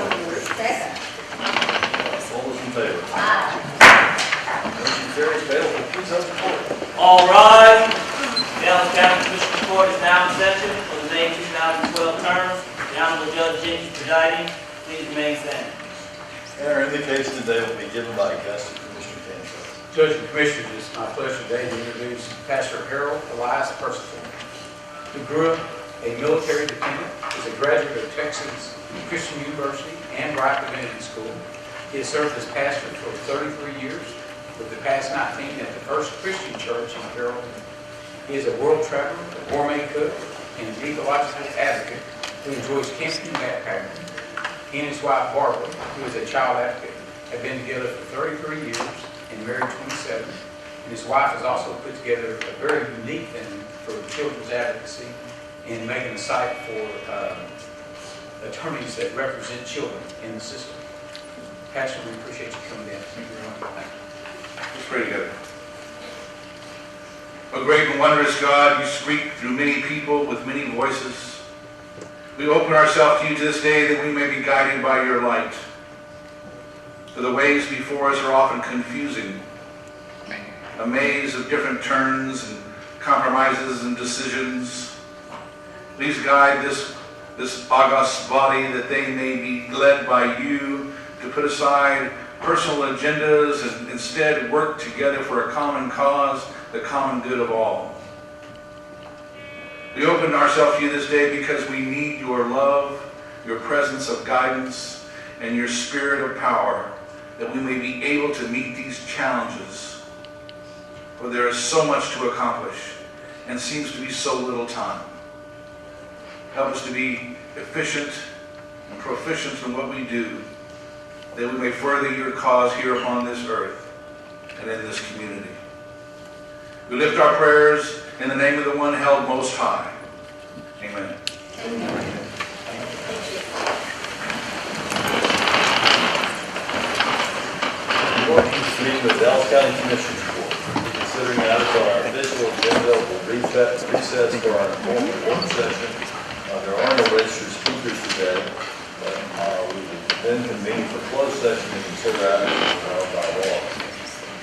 Second. All those in favor? Aye. Motion carries. Dale, will you please have the floor? All right. Dallas County Commissioners Court is now in session for the May 2012 term. The Honorable Judge Jenkins presiding. Please remain standing. And our invocation today will be given by Augustus Commissioner Canfield. Judge and Commissioners, it's my pleasure today to introduce Pastor Harold Elias Percival, who grew up a military dependent, is a graduate of Texas Christian University and Wright Divinity School. He has served as pastor for 33 years, with the past 19 at the First Christian Church in Carrollton. He is a world traveler, a gourmet cook, and an ecological advocate who enjoys camping and backpacking. He and his wife Barbara, who is a child advocate, have been together for 33 years and married 27. And his wife has also put together a very unique thing for children's advocacy in making a site for attorneys that represent children in the system. Pastor, we appreciate you coming in. Thank you very much. Thank you. Let's pray together. O great and wondrous God, you speak through many people with many voices. We open ourselves to you to this day that we may be guided by your light. For the ways before us are often confusing, a maze of different turns and compromises and decisions. Please guide this august body that they may be led by you to put aside personal agendas and instead work together for a common cause, the common good of all. We open ourselves to you this day because we need your love, your presence of guidance, and your spirit of power, that we may be able to meet these challenges. For there is so much to accomplish and seems to be so little time. Help us to be efficient and proficient in what we do, that we may further your cause here upon this earth and in this community. We lift our prayers in the name of the one held most high. Amen. Meeting of the Dallas County Commissioners Court. Considering items on our official agenda, we'll recess for our informal work session. There are no registered speakers today, but we will then convene for closed session to consider items by law.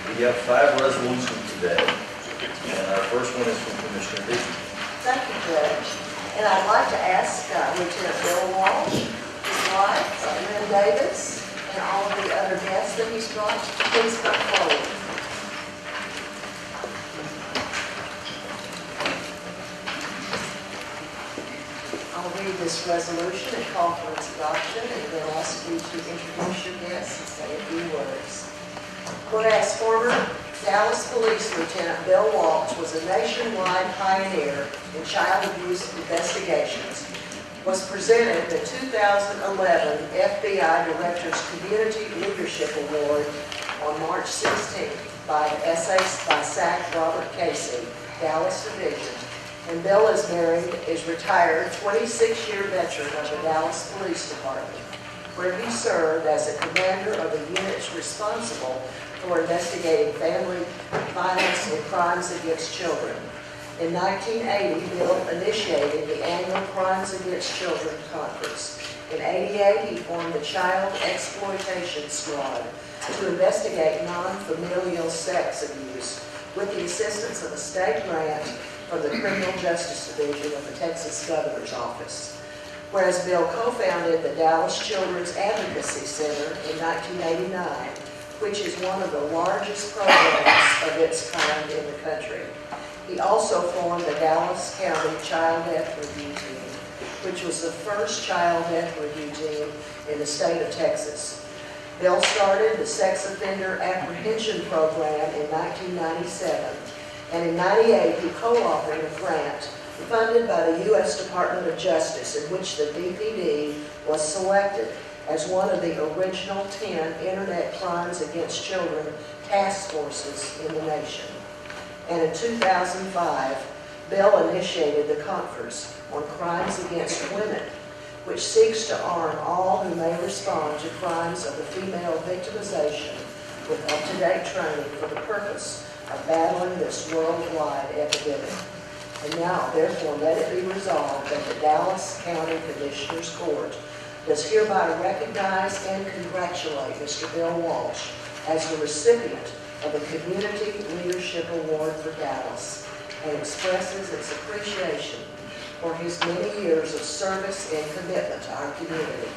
We have 5 resolutions today, and our first one is from Commissioner Deaton. Thank you, Judge. And I'd like to ask Lieutenant Bill Walsh, his wife, Lynn Davis, and all of the other guests that he's brought, please come forward. I'll read this resolution and call for its adoption, and then ask you to introduce your guests and say a few words. Whereas former Dallas Police Lieutenant Bill Walsh was a nationwide pioneer in child abuse investigations, was presented the 2011 FBI Director's Community Leadership Award on March 16th by SAC Robert Casey, Dallas Division. And Bill is married, is retired 26-year veteran of the Dallas Police Department, where he served as a commander of the units responsible for investigating family violence and crimes against children. In 1980, Bill initiated the annual Crimes Against Children Conference. In '88, he formed the Child Exploitation Squad to investigate non-familial sex abuse with the assistance of a state grant from the Criminal Justice Division of the Texas Governor's Office. Whereas Bill co-founded the Dallas Children's Advocacy Center in 1989, which is one of the largest programs of its kind in the country. He also formed the Dallas County Child Death Review Team, which was the first child death review team in the state of Texas. Bill started the Sex Offender Apprehension Program in 1997, and in '98 he co-authored a grant funded by the U.S. Department of Justice, in which the DPD was selected as one of the original 10 Internet Crimes Against Children task forces in the nation. And in 2005, Bill initiated the Conference on Crimes Against Women, which seeks to arm all who may respond to crimes of the female victimization with up-to-date training for the purpose of battling this worldwide epidemic. And now, therefore, let it be resolved that the Dallas County Commissioners Court does hereby recognize and congratulate Mr. Bill Walsh as the recipient of the Community Leadership Award for Dallas and expresses its appreciation for his many years of service and commitment to our community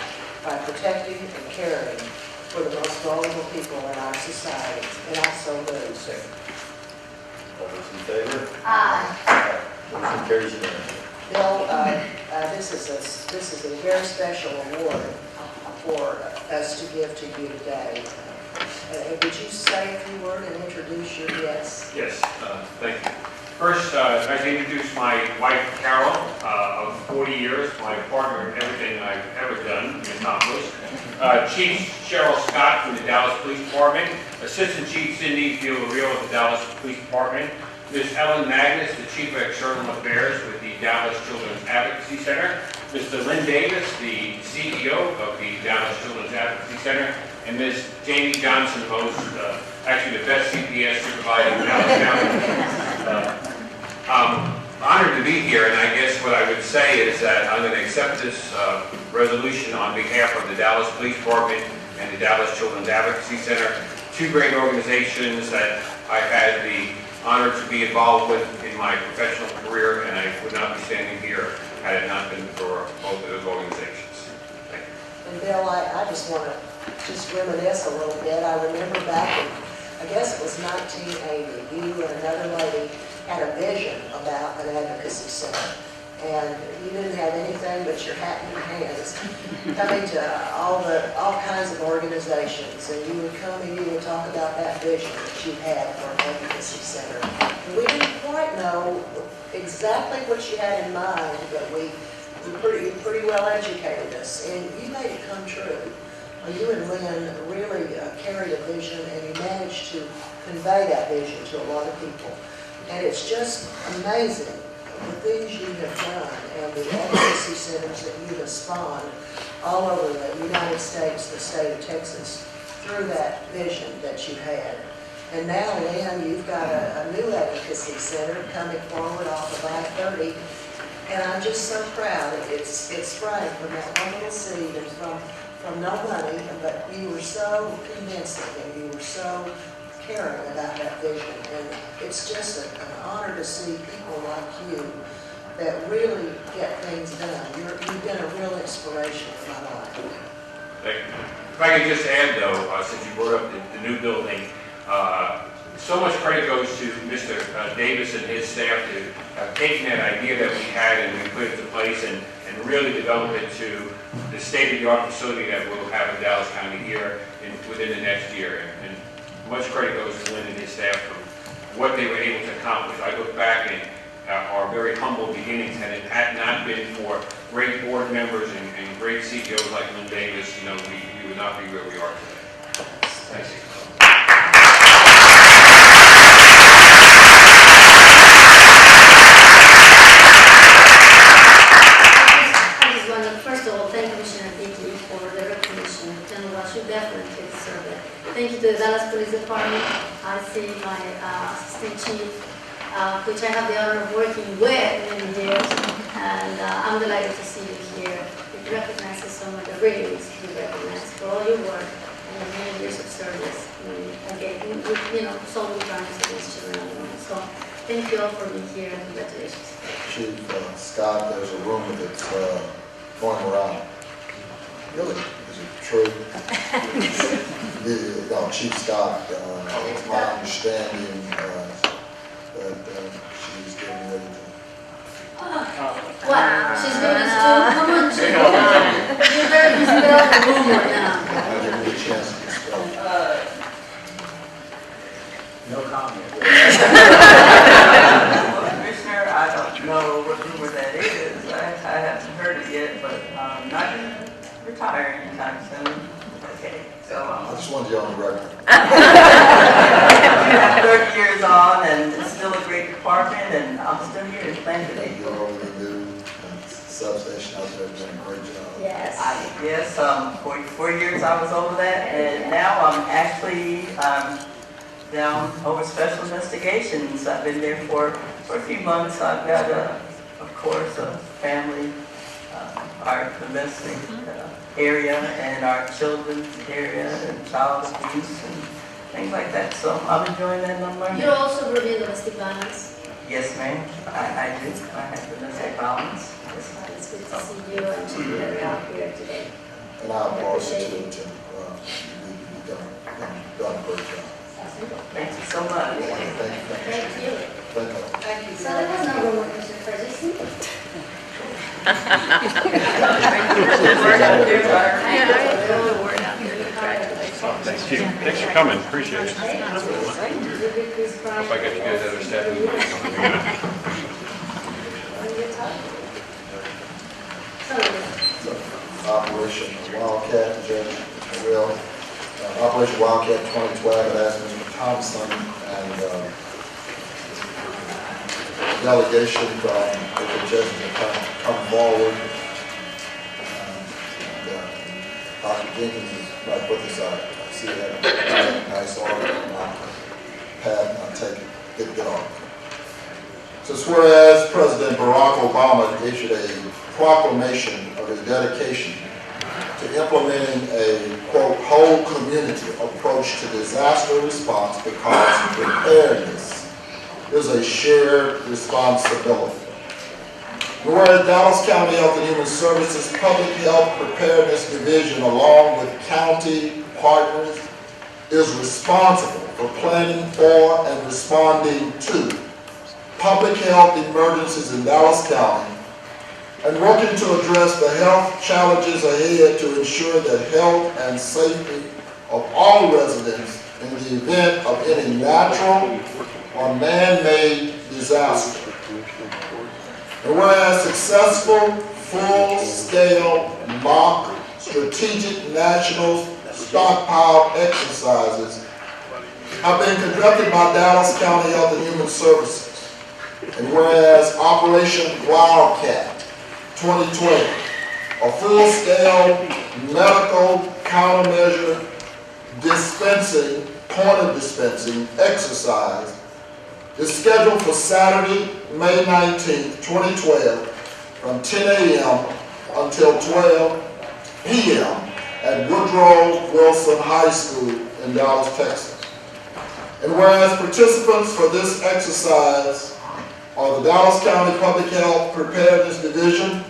by protecting and caring for the most vulnerable people in our society. And I so move. All those in favor? Aye. Motion carries unanimously. Bill, this is a very special award for us to give to you today. Would you say a few words and introduce your guests? Yes, thank you. First, I'd like to introduce my wife, Carol, of 40 years, my partner in everything I've ever done and accomplished. Chief Cheryl Scott from the Dallas Police Department, Assistant Chief Cindy Villarreal of the Dallas Police Department, Ms. Ellen Magnus, the Chief of External Affairs with the Dallas Children's Advocacy Center, Mr. Lynn Davis, the CEO of the Dallas Children's Advocacy Center, and Ms. Jamie Johnson, actually the best CPS supervisor in Dallas County. I'm honored to be here, and I guess what I would say is that I'm going to accept this resolution on behalf of the Dallas Police Department and the Dallas Children's Advocacy Center, two great organizations that I've had the honor to be involved with in my professional career, and I would not be standing here had it not been for both of those organizations. Thank you. And Bill, I just want to reminisce a little bit. I remember back in, I guess it was 1980, you and another lady had a vision about an advocacy center. And you didn't have anything but your hat in your hands, coming to all kinds of organizations, and you would come and you would talk about that vision that you had for an advocacy center. And we didn't quite know exactly what you had in mind, but you pretty well educated us, and you made it come true. You and Lynn really carried a vision, and you managed to convey that vision to a lot of people. And it's just amazing the things you have done and the advocacy centers that you have spawned all over the United States, the state of Texas, through that vision that you had. And now, Lynn, you've got a new advocacy center coming forward off of I-30, and I'm just so proud. It's sprang from that one little seed and from no money, but you were so convincing and you were so caring about that vision. And it's just an honor to see people like you that really get things done. You've been a real inspiration in my life. Thank you. If I could just add, though, since you brought up the new building, so much credit goes to Mr. Davis and his staff to have taken that idea that we had and we put it into place and really develop it to the state-of-the-art facility that we'll have in Dallas County here within the next year. And much credit goes to Lynn and his staff for what they were able to accomplish. I look back at our very humble beginnings, and it had not been for great board members and great CEOs like Lynn Davis, we would not be where we are today. Thank you. I just want to, first of all, thank Commissioner Dickey for the recognition. Lieutenant Walsh, you definitely deserve it. Thank you to the Dallas Police Department. I see my assistant chief, which I have the honor of working with many years, and I'm delighted to see you here. It recognizes someone that really needs to be recognized for all your work and the many years of service. And again, so many crimes against children and women. So thank you all for being here, and congratulations. Chief Scott, there's a rumor that's going around. Really? Is it true? Chief Scott, it's my understanding that she's getting ready to... What? She's doing this too? Come on, Chief. You're very dispel the rumor now. I'll give you a chance to discuss. No comment. Commissioner, I don't know what rumor that is. I haven't heard it yet, but I'm not going to retire anytime soon. Okay, so I just wanted you on the record. 30 years on, and it's still a great department, and I'm still here in Planted You're over the new substation out there, doing a great job. Yes. Yes, 4 years I was over that, and now I'm actually down over special investigations. I've been there for a few months. I've got, of course, a family, our domestic area and our children's area and child abuse and things like that. So I'm enjoying that and I'm learning. You're also reviewing domestic violence. Yes, ma'am, I do. I have domestic violence. Yes, ma'am. It's good to see you and to be out here today. And I applaud you too, Tim. You've done a great job. Thank you so much. Thank you. Thank you. Thank you. Thank you. So there was no more Mr. Ferguson. Thanks, Chief. Thanks for coming, appreciate it. Hope I got you guys other staff. Operation Wildcat, Judge Will. Operation Wildcat 2012, I asked Mr. Thompson and delegation from the judges to come forward. Dr. Jenkins is right with us. I see that nice order. I'll take it. Get on. So whereas President Barack Obama issued a proclamation of his dedication to implementing a, quote, whole community approach to disaster response because preparedness is a shared responsibility. Whereas Dallas County Health and Human Services Public Health Preparedness Division, along with county partners, is responsible for planning for and responding to public health emergencies in Dallas County and working to address the health challenges ahead to ensure the health and safety of all residents in the event of any natural or man-made disaster. And whereas successful, full-scale mock strategic national stockpile exercises have been conducted by Dallas County Health and Human Services. And whereas Operation Wildcat 2020, a full-scale medical countermeasure dispensing, point of dispensing exercise is scheduled for Saturday, May 19th, 2012, from 10 a.m. until 12 p.m. at Woodrow Wilson High School in Dallas, Texas. And whereas participants for this exercise are the Dallas County Public Health Preparedness Division,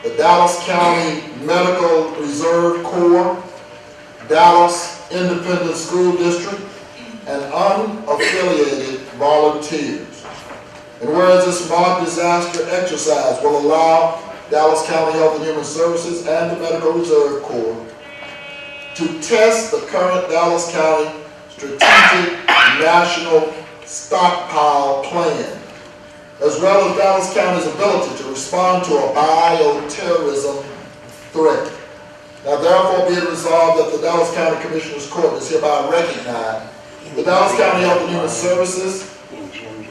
the Dallas County Medical Reserve Corps, Dallas Independent School District, and unaffiliated volunteers. And whereas this mock disaster exercise will allow Dallas County Health and Human Services and the Medical Reserve Corps to test the current Dallas County Strategic National Stockpile Plan, as well as Dallas County's ability to respond to a bioterrorism threat. Now therefore be it resolved that the Dallas County Commissioners Court is hereby recognized the Dallas County Health and Human Services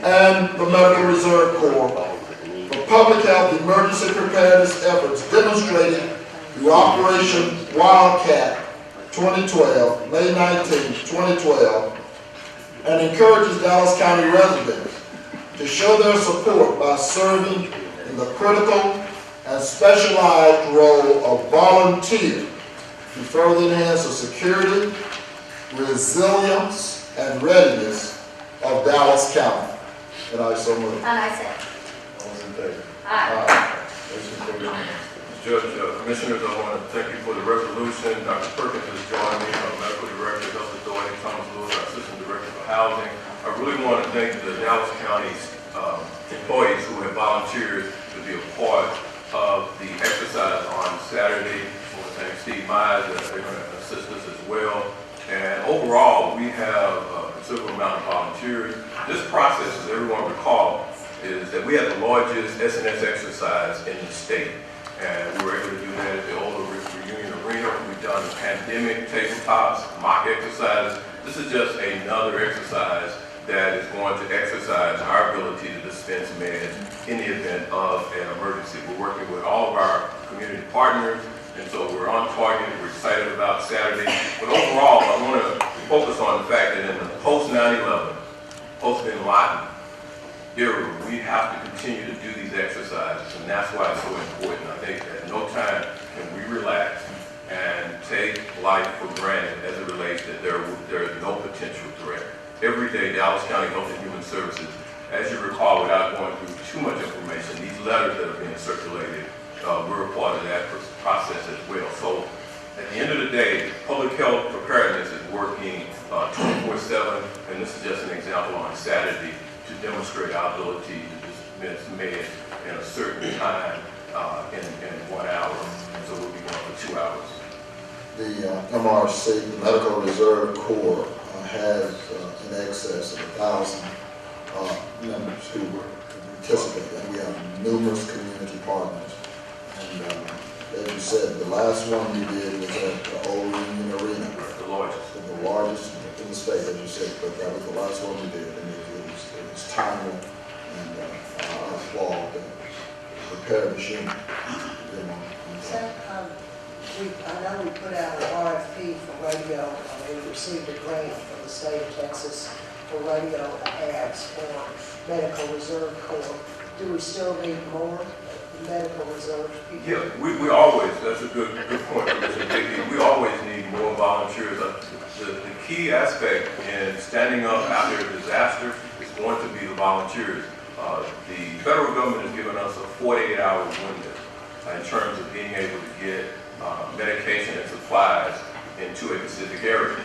and the Medical Reserve Corps for public health emergency preparedness efforts demonstrated through Operation Wildcat 2012, May 19, 2012, and encourages Dallas County residents to show their support by serving in the critical and specialized role of volunteer to further enhance the security, resilience, and readiness of Dallas County. And I so move. And I said, All those in favor? aye. Motion carries. Judge, Commissioners, I want to thank you for the resolution. Dr. Perkins has joined me, our Medical Director, Health Authority, Thomas Lewis, our Assistant Director for Housing. I really want to thank the Dallas County's employees who have volunteered to be a part of the exercise on Saturday. I want to thank Steve Myers, they're going to assist us as well. And overall, we have a considerable amount of volunteers. This process, as everyone recall, is that we had the largest SNS exercise in the state. And we were able to do that at the Old Reunion Arena. We've done pandemic tabletops, mock exercises. This is just another exercise that is going to exercise our ability to dispense meds in the event of an emergency. We're working with all of our community partners, and so we're on target. We're excited about Saturday. But overall, I want to focus on the fact that in the post-9/11, post-Bin Laden era, we have to continue to do these exercises, and that's why it's so important. I think at no time can we relax and take life for granted as it relates that there is no potential threat. Every day, Dallas County Health and Human Services, as you recall, without going through too much information, these letters that are being circulated, we're a part of that process as well. So at the end of the day, public health preparedness is working 24/7, and this is just an example on Saturday to demonstrate our ability to dispense meds in a certain time in 1 hour. So we'll be going for 2 hours. The MRC, the Medical Reserve Corps, has in excess of 1,000 members who participate, and we have numerous community partners. And as you said, the last one we did was at the Old Union Arena. The largest. The largest in the state, as you said, but that was the last one we did, and it was timely, and I applaud the preparedness unit. So, I know we put out an RFP for radio, we received a grant from the state of Texas for radio ads for Medical Reserve Corps. Do we still need more medical reserve people? Yeah, we always, that's a good point, Mr. Dickey. We always need more volunteers. The key aspect in standing up after a disaster is going to be the volunteers. The federal government has given us a 48-hour window in terms of being able to get medication and supplies into a specific area.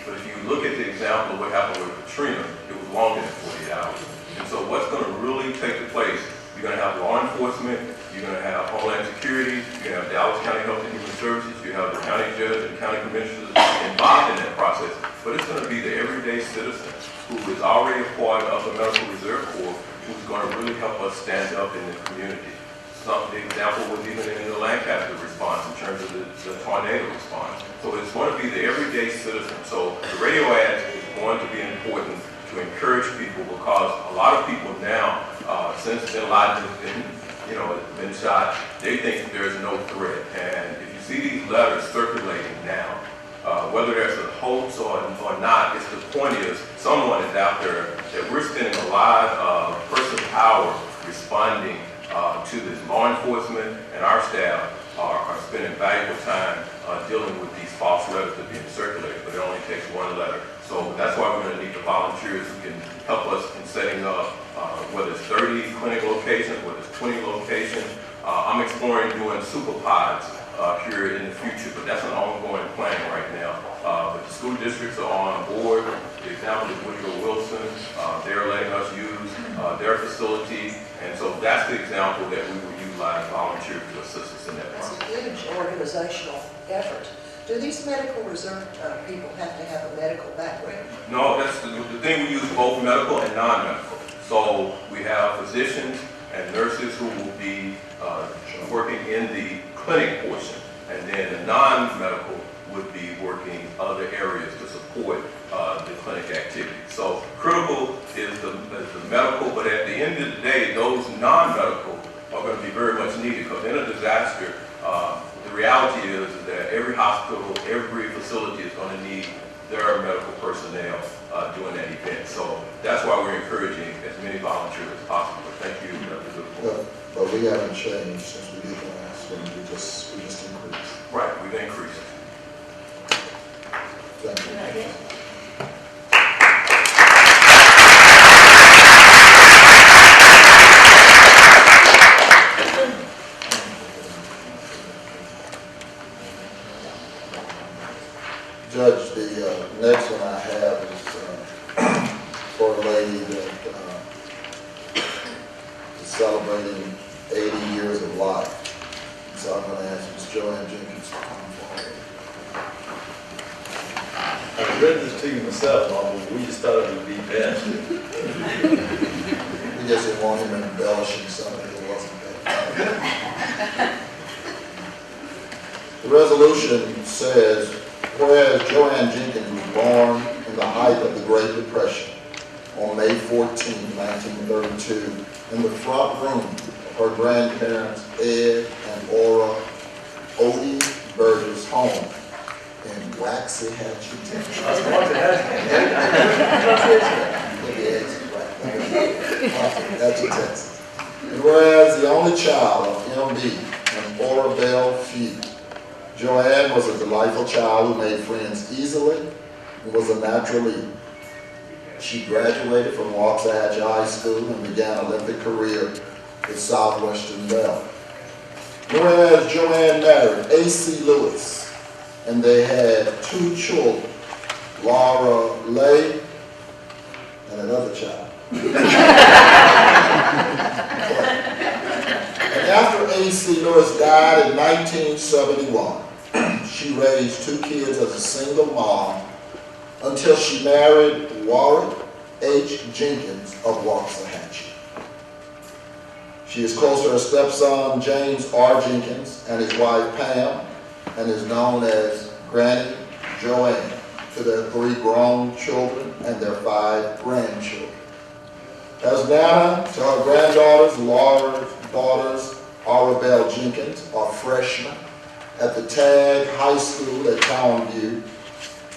But if you look at the example of what happened with Katrina, it was longer than 48 hours. And so what's going to really take place, you're going to have law enforcement, you're going to have Homeland Security, you're going to have Dallas County Health and Human Services, you have the county judge and county commissioners involved in that process. But it's going to be the everyday citizen who is already a part of the Medical Reserve Corps who's going to really help us stand up in the community. The example was even in the Lancaster response in terms of the tornado response. So it's going to be the everyday citizen. So the radio ads is going to be important to encourage people, because a lot of people now, since Bin Laden has been shot, they think there's no threat. And if you see these letters circulating now, whether there's a hoax or not, the point is someone is out there that we're spending a lot of personal power responding to this. Law enforcement and our staff are spending valuable time dealing with these false letters that are being circulated, but it only takes one letter. So that's why we're going to need the volunteers who can help us in setting up, whether it's 30 clinic locations, whether it's 20 locations. I'm exploring doing super pods here in the future, but that's an ongoing plan right now. But the school districts are on board. The example is Woodrow Wilson. They're letting us use their facility, and so that's the example that we will utilize volunteers to assist us in that process. It's a huge organizational effort. Do these medical reserve people have to have a medical background? No, that's the thing. We use both medical and non-medical. So we have physicians and nurses who will be working in the clinic portion, and then the non-medical would be working other areas to support the clinic activity. So critical is the medical, but at the end of the day, those non-medical are going to be very much needed, because in a disaster, the reality is that every hospital, every facility is going to need their medical personnel during that event. So that's why we're encouraging as many volunteers as possible. Thank you. That was a good point. But we haven't changed since we did the last one. We just increased. Right, we've increased. Thank you. Judge, the next one I have is for a lady that is celebrating 80 years of life. So I'm going to ask Ms. Joanne Jenkins to come forward. I read this to you myself, Mom, but we just thought it would be best. We just didn't want him embellishing something that wasn't there. The resolution says, whereas Joanne Jenkins was born in the height of the Great Depression on May 14, 1932, in the front room of her grandparents Ed and Ora Odie Burgess' home in Waxahachie, Texas. Waxahachie, Texas. And whereas the only child of M.B. and Ora Bell Few, Joanne was a delightful child who made friends easily and was a natural leader. She graduated from Waxahachie High School and began an Olympic career with Southwestern Bell. Whereas Joanne married A.C. Lewis, and they had 2 children, Laura Lay and another child. And after A.C. Lewis died in 1971, she raised 2 kids as a single mom until she married Warwick H. Jenkins of Waxahachie. She is close to her stepson, James R. Jenkins, and his wife, Pam, and is known as Granny Joanne to their 3 grown children and their 5 grandchildren. As Nana to her granddaughters, Laura's daughters, Arabelle Jenkins, are freshmen at the Tag High School at Townview,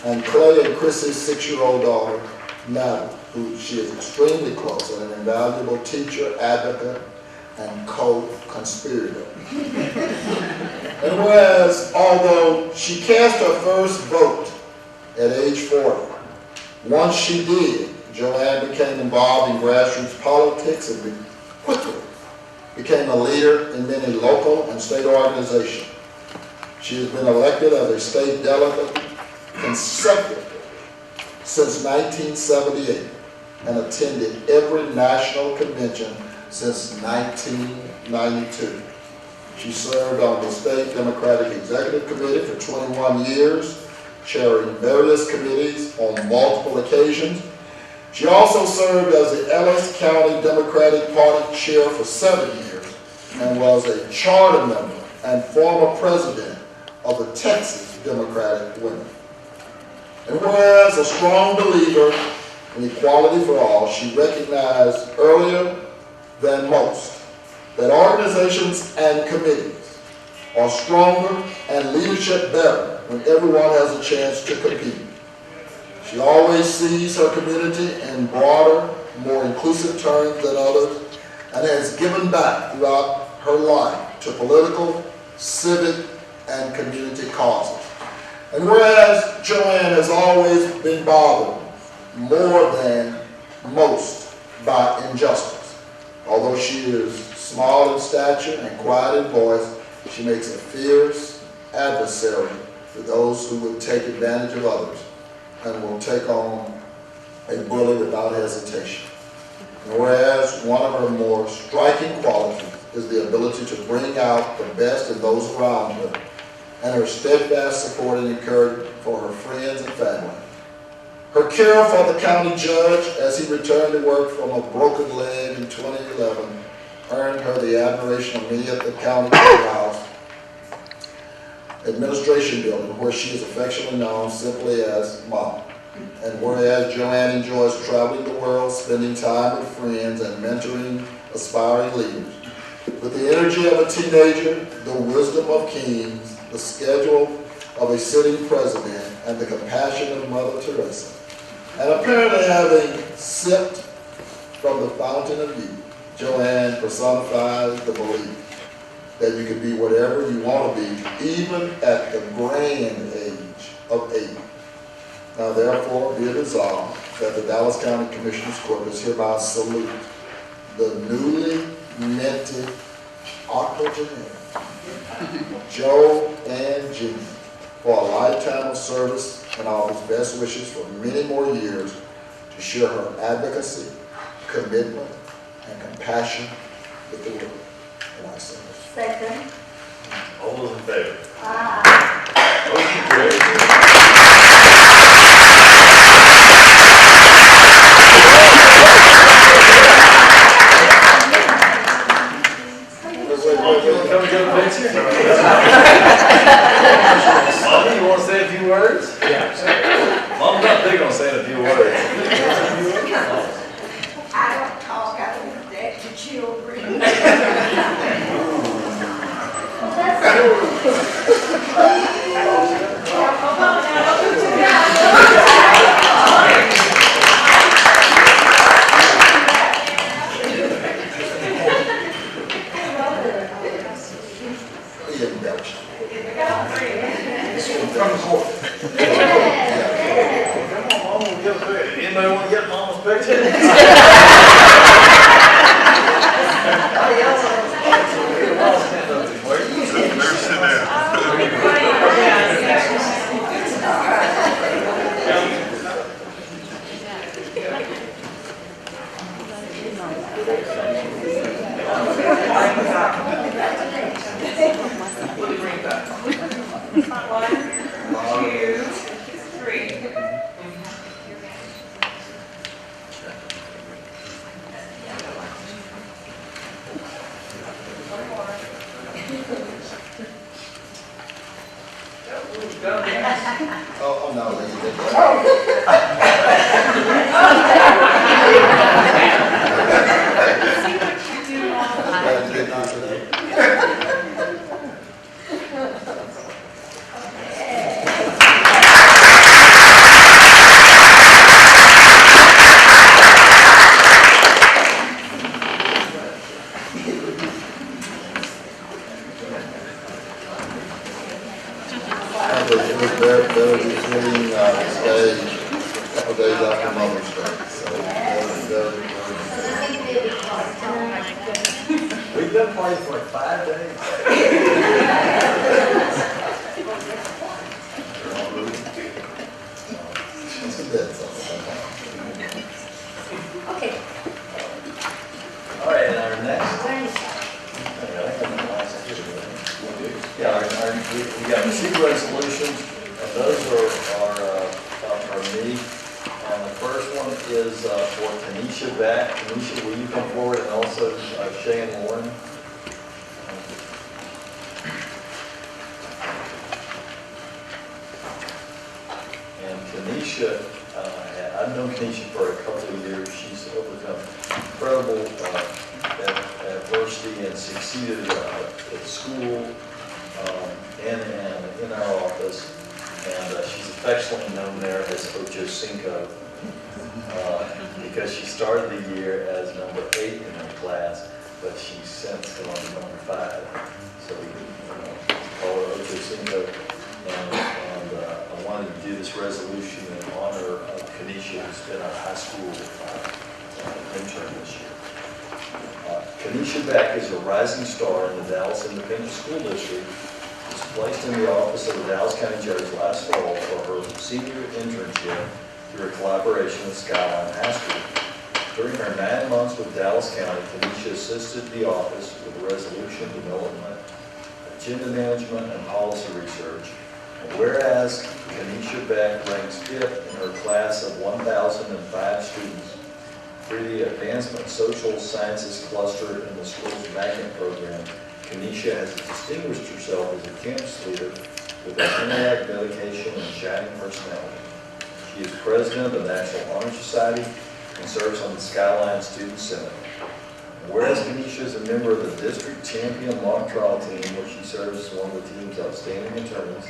and Clay and Chrissy's 6-year-old daughter, Madeline, who she is extremely close and an invaluable teacher, advocate, and co-conspirator. And whereas, although she cast her first vote at age 40, once she did, Joanne became involved in grassroots politics and quickly became a leader in many local and state organizations. She has been elected as a state delegate consecutively since 1978 and attended every national convention since 1992. She served on the State Democratic Executive Committee for 21 years, chairing various committees on multiple occasions. She also served as the Ellis County Democratic Party chair for 7 years and was a charter member and former president of the Texas Democratic Women. And whereas a strong believer in equality for all, she recognized earlier than most that organizations and committees are stronger and leadership better when everyone has a chance to compete. She always sees her community in broader, more inclusive terms than others, and has given back throughout her life to political, civic, and community causes. And whereas Joanne has always been bothered more than most by injustice, although she is small in stature and quiet in voice, she makes a fierce adversary to those who would take advantage of others and will take on a bully without hesitation. And whereas one of her more striking qualities is the ability to bring out the best in those around her, and her steadfast support and encouragement for her friends and family. Her care for the county judge as he returned to work from a broken leg in 2011 earned her the admiration of many at the county courthouse administration building, where she is affectionately known simply as Mom. And whereas Joanne enjoys traveling the world, spending time with friends, and mentoring aspiring leaders, with the energy of a teenager, the wisdom of kings, the schedule of a sitting president, and the compassion of Mother Teresa, and apparently having sipped from the fountain of youth, Joanne personifies the belief that you can be whatever you want to be, even at the grand age of 80. Now therefore be it resolved that the Dallas County Commissioners Court does hereby salute the newly minted octogenarian Joanne Jenkins for a lifetime of service and all his best wishes for many more years to share her advocacy, commitment, and compassion with the world. And I say this. Second. All those in favor? Aye. Motion carries. Come and get a picture? Mommy, you want to say a few words? Yeah. Mom's not big on saying a few words. I don't talk, I don't that to children. He embellished. Come on, Mama, get a picture. Anybody want to get Mama's picture? Oh, no, they did that. That's a good picture there. They'll be hitting this day, a couple days after Mother's Day. So We've been playing for like 5 days. it's a bit something. Okay. All right, and our next. Yeah, we got 2 resolutions, and those are me. And the first one is for Tanisha Back. Tanisha, will you come forward, and also Shay and Lauren? And Tanisha, I've known Tanisha for a couple of years. She's overcome incredible adversity and succeeded at school and in our office. And she's affectionately known there as Ocho Cinco because she started the year as number 8 in her class, but she's since gone to number 5. So we call her Ocho Cinco. And I wanted to do this resolution in honor of Kanisha, who's been our high school intern this year. Kanisha Beck is a rising star in the Dallas Independent School District. Was placed in the office of the Dallas County Judge last fall for her senior internship through a collaboration with Skyline High School. During her 9 months with Dallas County, Kanisha assisted the office with resolution development, agenda management, and policy research. And whereas Kanisha Beck ranks 5th in her class of 1,005 students through the Advancement Social Sciences cluster in the school's magnet program, Kanisha has distinguished herself as a campus leader with an intellect, dedication, and shining personality. She is president of the National Honor Society and serves on the Skyline Student Senate. And whereas Kanisha is a member of the District Champion Mock Trial Team, where she serves as one of the team's outstanding attorneys,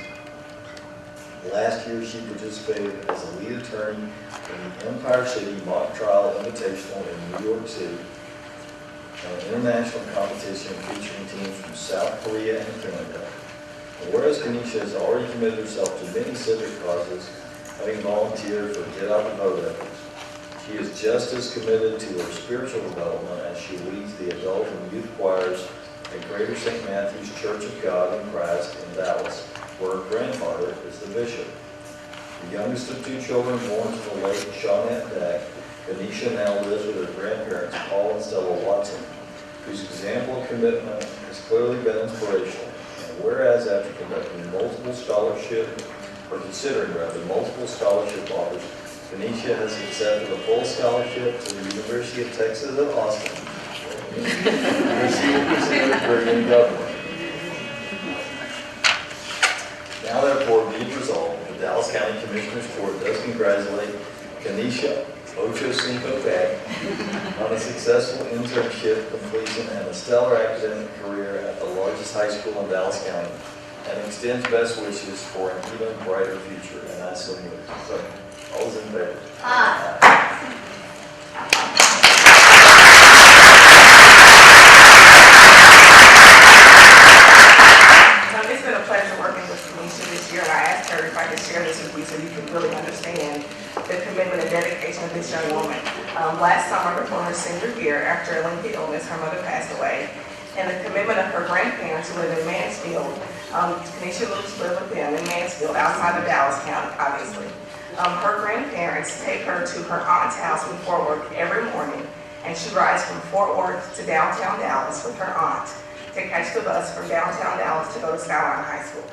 last year she participated as a lead attorney in the Empire City Mock Trial Invitational in New York City, an international competition featuring teams from South Korea and Canada. And whereas Kanisha has already committed herself to many civic causes, having volunteered for Get Out the Vote efforts, she is just as committed to her spiritual development as she leads the adult and youth choirs at Greater St. Matthew's Church of God in Christ in Dallas, where her grandfather is the bishop. The youngest of 2 children born to the late Shawnette Dack, Kanisha now lives with her grandparents, Paul and Stella Watson, whose example of commitment has clearly been inspirational. And whereas after considering multiple scholarship offers, Kanisha has accepted a full scholarship to the University of Texas at Austin, where she will pursue a career in government. Now therefore be it resolved, the Dallas County Commissioners Court does congratulate Kanisha Ocho Cinco Beck on a successful internship completion and a stellar academic career at the largest high school in Dallas County, and extends best wishes for an even brighter future. And I so move. So, all those in favor? Aye. It's been a pleasure working with Kanisha this year, and I asked her if I could share this basically, so you can really understand the commitment and dedication of this young woman. Last summer, before her senior year, after a lengthy illness, her mother passed away. And the commitment of her grandparents who live in Mansfield, Kenesha Lewis lived with them in Mansfield, outside of Dallas County, obviously. Her grandparents take her to her aunt's house in Fort Worth every morning, and she rides from Fort Worth to downtown Dallas with her aunt to catch the bus from downtown Dallas to go to Skyline High School.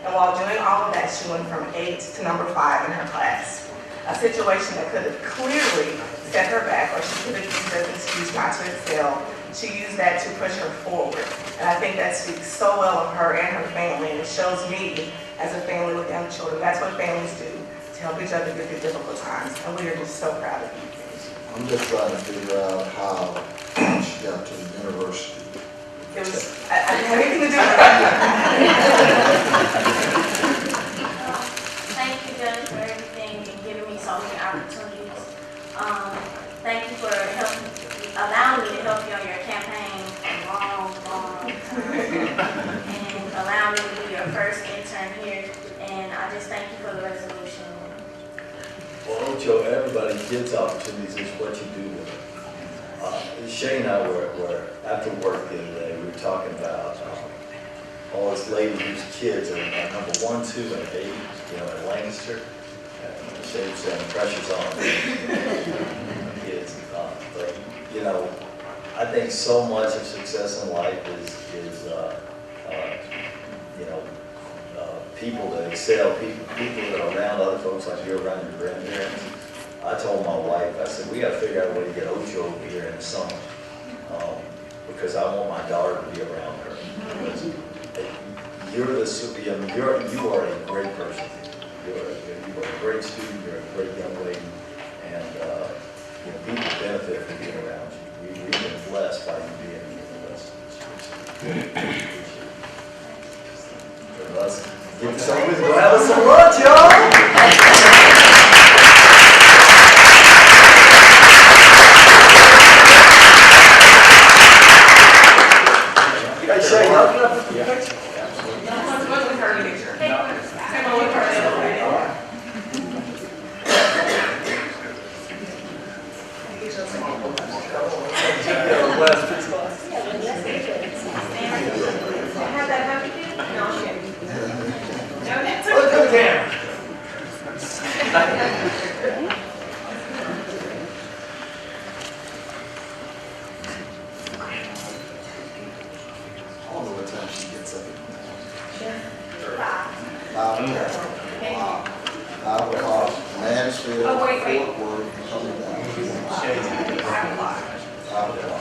And while doing all of that, she went from 8 to number 5 in her class. A situation that could have clearly set her back, or she could have used as an excuse not to excel. She used that to push her forward. And I think that speaks so well of her and her family, and it shows me as a family with young children, that's what families do, to help each other get through difficult times. And we are just so proud of you. I'm just trying to figure out how she got to the university. It was, I didn't have anything to do with that. Thank you, Judge, for everything and giving me so many opportunities. Thank you for allowing me to help you on your campaign a long time. And allowing me to be your first intern here. And I just thank you for the resolution. Well, Ocho, everybody gets opportunities, is what you do with it. Shay and I were after work the other day, we were talking about all this lady whose kids are number 1, 2, and 8, at Lancaster. Shay was saying pressure's on kids. But, I think so much of success in life is people that excel, people that are around other folks like you're around your grandparents. I told my wife, I said, we got to figure out a way to get Ocho over here in the summer because I want my daughter to be around her. Because you are a great person. You are a great student. You're a great young lady, and people benefit from being around you. We've been blessed by you being with us. Let's get somebody to go have us some lunch, y'all. Mansfield, Fort Worth, coming down. 5 o'clock.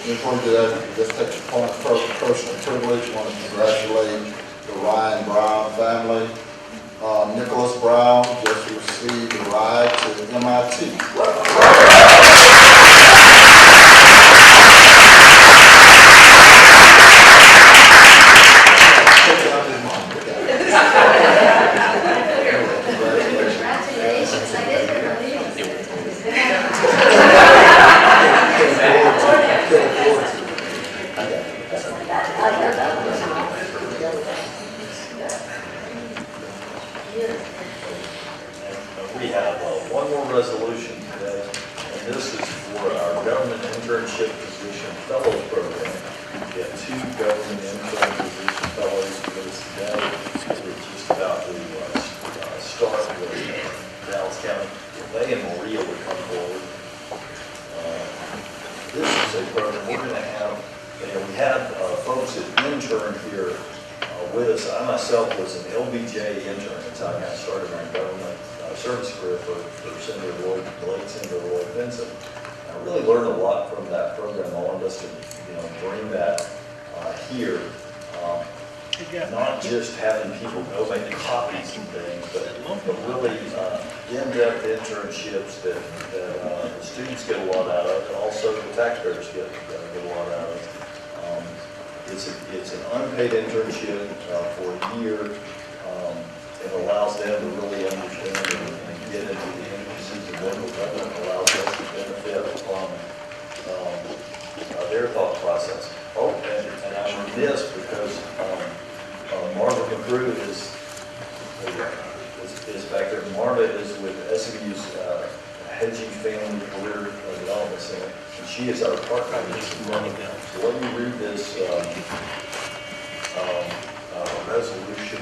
Before we do that, just take a point of personal privilege. I want to congratulate the Ryan Brown family. Nicholas Brown just received a ride to MIT. We have one more resolution today, and this is for our government internship position fellows program. We have 2 government intern position fellows with us today. We're just about to start with Dallas County. They and Maria will come forward. This is a program we're going to have. We had folks that interned here with us. I myself was an LBJ intern. That's how I got started on government service career for Senator Lloyd, late Senator Lloyd Benson. I really learned a lot from that program. I wanted us to, bring that here. Not just having people go make copies and things, but really in-depth internships that the students get a lot out of, and also the taxpayers get a lot out of. It's an unpaid internship for a year. It allows them to really understand and get into the intricacies of what the government allows us to benefit from their thought process. Oh, and I'm remiss because Marva McGrew is back there. Marva is with SMU's Hedgie Family Career Development Center, and she is our partner in this money now. So let me read this resolution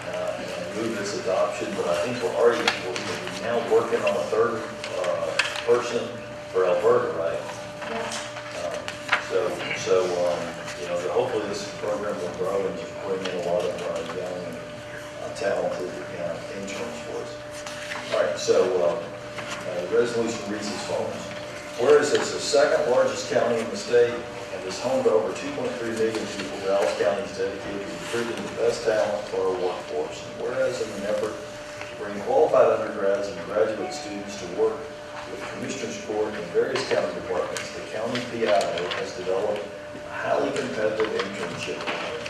and move its adoption, but I think we're now working on a third person for Alberta, right? Yes. Hopefully this program will grow and just bring in a lot of young, talented interns for us. All right, so the resolution reads as follows. Whereas it's the second largest county in the state and is home to over 2.3 million people, Dallas County is dedicated to recruiting the best talent for our workforce. And whereas in an effort to bring qualified undergrads and graduate students to work with Commissioners Court and various county departments, the county PIO has developed a highly competitive internship program.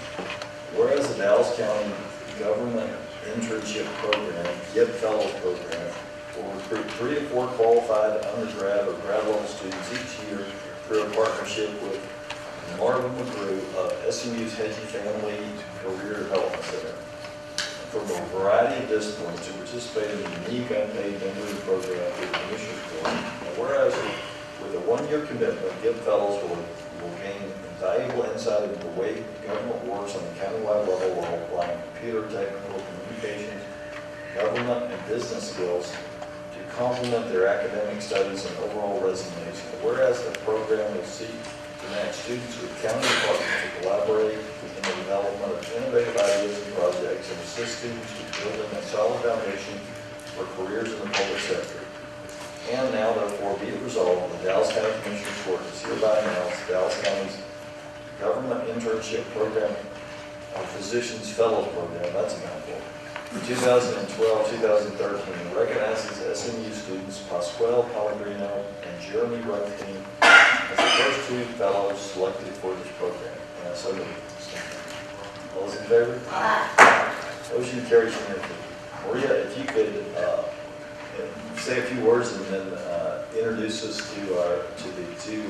Whereas the Dallas County Government Internship Program, GIP Fellow Program, will recruit 3 to 4 qualified undergrad or grad level students each year through a partnership with Marva McGrew of SMU's Hedgie Family Career Development Center from a variety of disciplines to participate in the unique unpaid mentoring program through the Commissioners Court. And whereas with a 1-year commitment, GIP Fellows will gain invaluable insight into the way government works on the countywide level while applying computer, technical, communications, government, and business skills to complement their academic studies and overall resumes. And whereas the program will seek to match students with county departments to collaborate in the development of innovative ideas and projects and assist students with building a solid foundation for careers in the public sector. And now, therefore, be it resolved, the Dallas County Commissioners Court is hereby announced Dallas County's Government Internship Program of Physicians Fellows Program, that's a mouthful, for 2012-2013, and recognizes SMU students Pasquale Pellegrino and Jeremy Rutkin as the first 2 fellows selected for this program. And so moved. All those in favor? Aye. Motion carries unanimously. Maria, if you could say a few words and then introduce us to the 2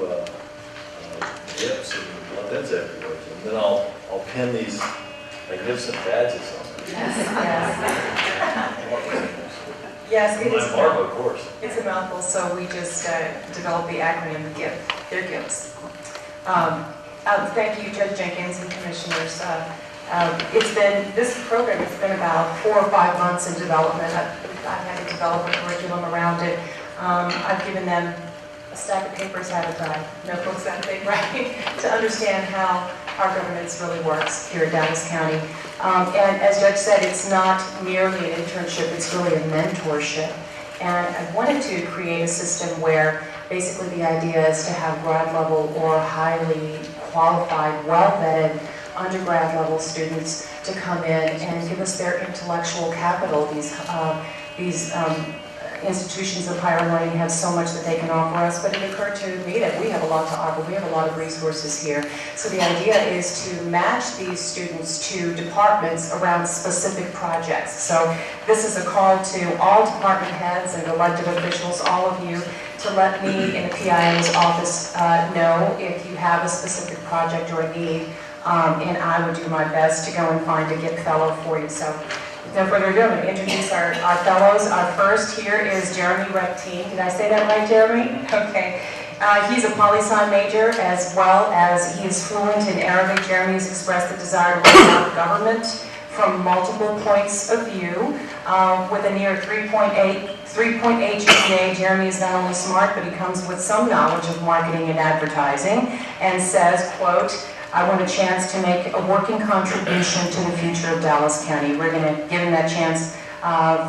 GIPs and let them say a few words. And then I'll pin these magnificent badges on them. Yes, it is. Marva, of course. It's a mouthful, so we just developed the acronym GIP. They're GIPs. Thank you, Judge Jenkins and Commissioners. This program has been about 4 or 5 months in development. I've had to develop a curriculum around it. I've given them a stack of papers, haven't I? Notebooks, that thing, right? To understand how our governance really works here in Dallas County. And as Judge said, it's not merely an internship, it's really a mentorship. And I wanted to create a system where basically the idea is to have grad level or highly qualified, well-vetted undergrad level students to come in and give us their intellectual capital. These institutions of higher learning have so much that they can offer us, but it occurred to me that we have a lot to offer. We have a lot of resources here. So the idea is to match these students to departments around specific projects. So this is a call to all department heads and elected officials, all of you, to let me in the PIO's office know if you have a specific project or a need, and I would do my best to go and find a GIP fellow for you. So no further ado, I'm going to introduce our fellows. Our first here is Jeremy Rutkin. Did I say that right, Jeremy? Okay. He's a poli-sci major, as well as he is fluent in Arabic. Jeremy has expressed the desire to learn about government from multiple points of view. With a near 3.8 GPA, Jeremy is not only smart, but he comes with some knowledge of marketing and advertising, and says, quote, I want a chance to make a working contribution to the future of Dallas County. We're going to give him that chance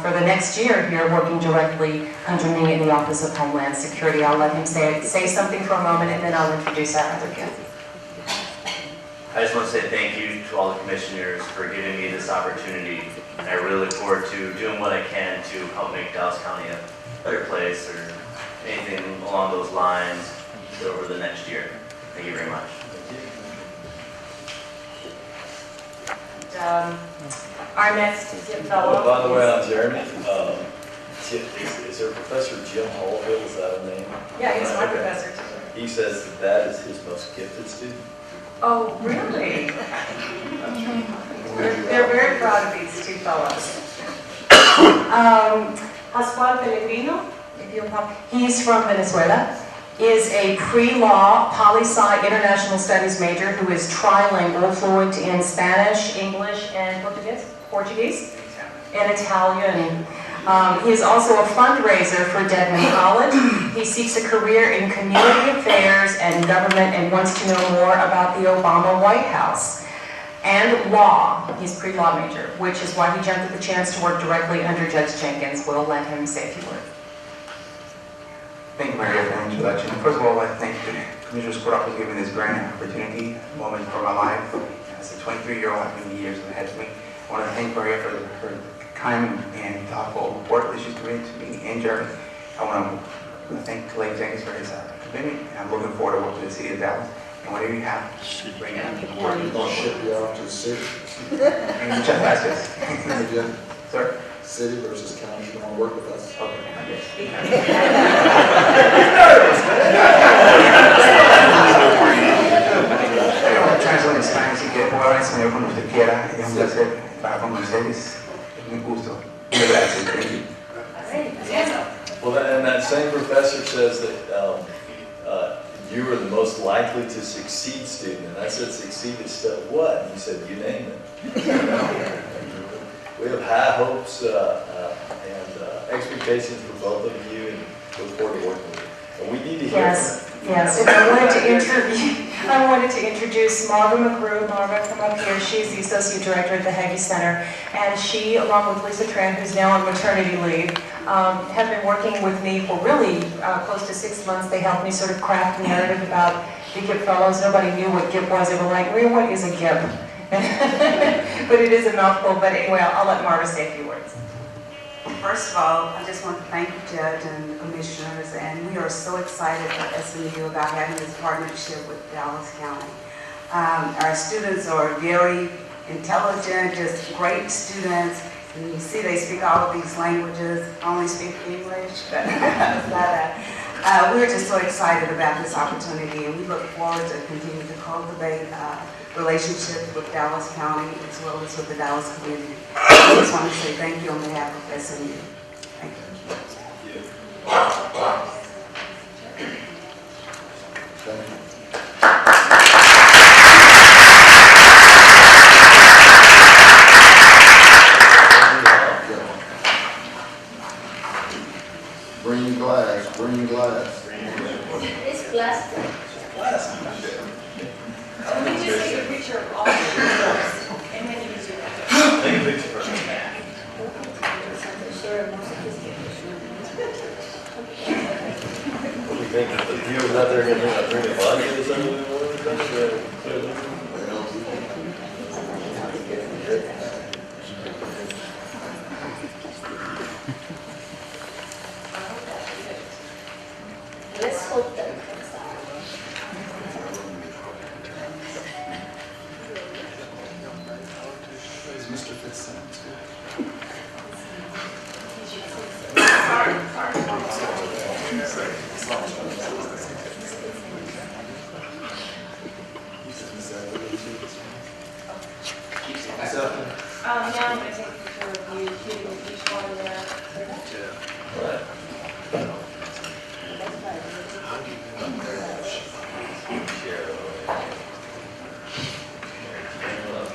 for the next year here, working directly under me in the Office of Homeland Security. I'll let him say something for a moment, and then I'll introduce our other guest. I just want to say thank you to all the commissioners for giving me this opportunity. And I really look forward to doing what I can to help make Dallas County a better place or anything along those lines over the next year. Thank you very much. our next Oh, fellow. by the way, I'm Jeremy. Is there Professor Jim Hallville, is that a name? Yeah, he's my Okay. professor too. He says that is his most gifted student. Oh, really? They're very proud of these two fellows. Pascual Pellegrino, if you'll come, he's from Venezuela, is a pre-law, poli-sci international studies major who is trilingual, fluent in Spanish, English, and Portuguese, and Italian. He is also a fundraiser for Dedman College. He seeks a career in community affairs and government and wants to know more about the Obama White House. And law, he's pre-law major, which is why he jumped at the chance to work directly under Judge Jenkins. We'll let him say a few words. Thank you, Maria, for the introduction. First of all, I'd like to thank the Commissioner's Court for giving this grand opportunity, moment for my life. As a 23-year-old, I've many years ahead of me. I want to thank Maria for her kind and thoughtful work that she's committed to me and Jeremy. I want to thank Clay Jenkins for his commitment, and I'm looking forward to working with the City of Dallas. And whatever you have, bring it on board. We're gonna ship you out to the city. And muchas gracias. Jim, Sir? city versus county, you wanna work with us? Okay. Translate en Spanish, si quiere jugar en español cuando usted quiera, es un placer para con ustedes, es un gusto. Muchas gracias. Thank you. Well, and that same professor says that you are the most likely to succeed student. And I said, succeed at what? And he said, you name it. We have high hopes and expectations for both of you, and look forward to working with you. And we need to hear Yes, and I wanted to introduce Marva McGrew. Marva, come up here. She's the Associate Director at the Hagee Center. And she, along with Lisa Tran, who's now on maternity leave, have been working with me for really close to 6 months. They helped me sort of craft a narrative about the GIP Fellows. Nobody knew what GIP was. They were like, Maria, what is a GIP? But it is a mouthful. But anyway, I'll let Marva say a few words. First of all, I just want to thank the judge and the commissioners, and we are so excited at SMU about having this partnership with Dallas County. Our students are very intelligent, just great students, and you see they speak all of these languages. I only speak English, but we're just so excited about this opportunity, and we look forward to continuing to cultivate relationships with Dallas County as well as with the Dallas community. I just want to say thank you on behalf of SMU. Thank you. Thank you. Green glass, green glass. It's plastic. Let me just take a picture of all of you first, and then you can do that. Take a picture first. What do you think? The viewers out there going to bring a vodka or something? Let's hope that. Is Mr. Fitzsimmons here? Now I'm going to take a picture of you, shooting with each one there.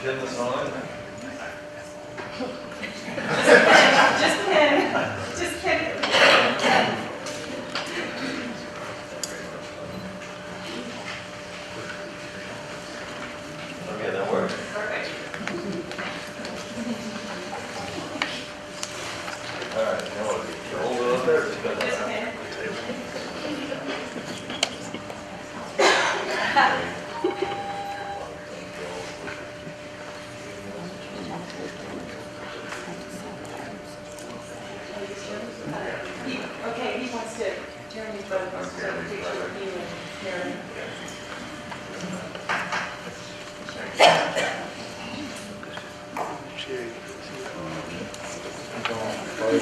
Pin this on. Just pin. Just pin. Okay, that works. Perfect. All right, now what? You hold it up there. Just pin it Just on. pin. Okay, he wants to, Jeremy's brother wants to take a picture of you and Karen.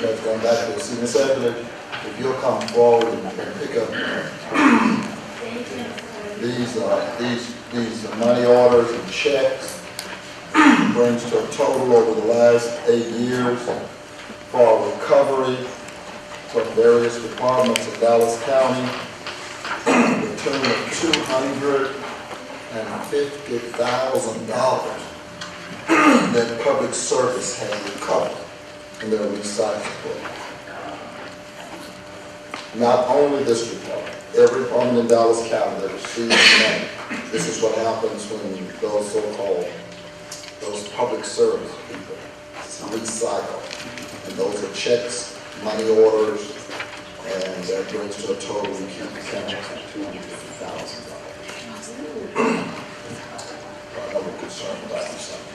that's going back to the see, Ms. Evelyn, if you'll come forward and pick up these money orders and checks, brings to a total over the last 8 years for recovery from various departments of Dallas County, the tune of $250,000 that public service has recovered in their recycling program. Not only this department, every department in Dallas County that receives money. This is what happens when those so-called, those public service people recycle. And those are checks, money orders, and that brings to a total we keep counting of $250,000. I'm concerned about something.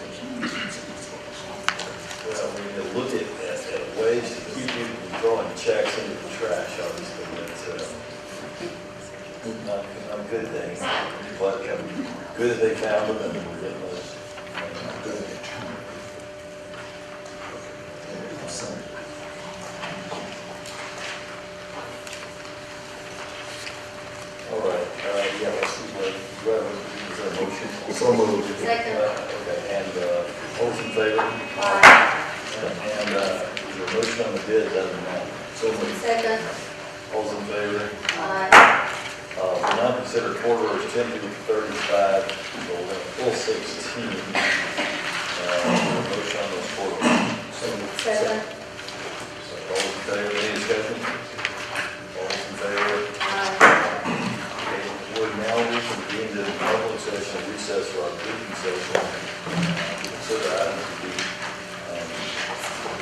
Well, we need to look at ways to keep people from throwing checks into the trash, obviously, that's not a good thing. But good as they found them, and we're getting those. Good. All right, yeah, let's see, is there a motion? So moved. Second. Okay, and, all in favor? Aye. And, is there a motion on the bid, doesn't matter. So moved. Second. All in favor? Aye. We now consider court orders 10 through 35, full 16. Motion on those court orders. Second. All in favor, any discussion? All in favor? Aye. Would now reconvene the public session and recess for our briefing session. Consider items to be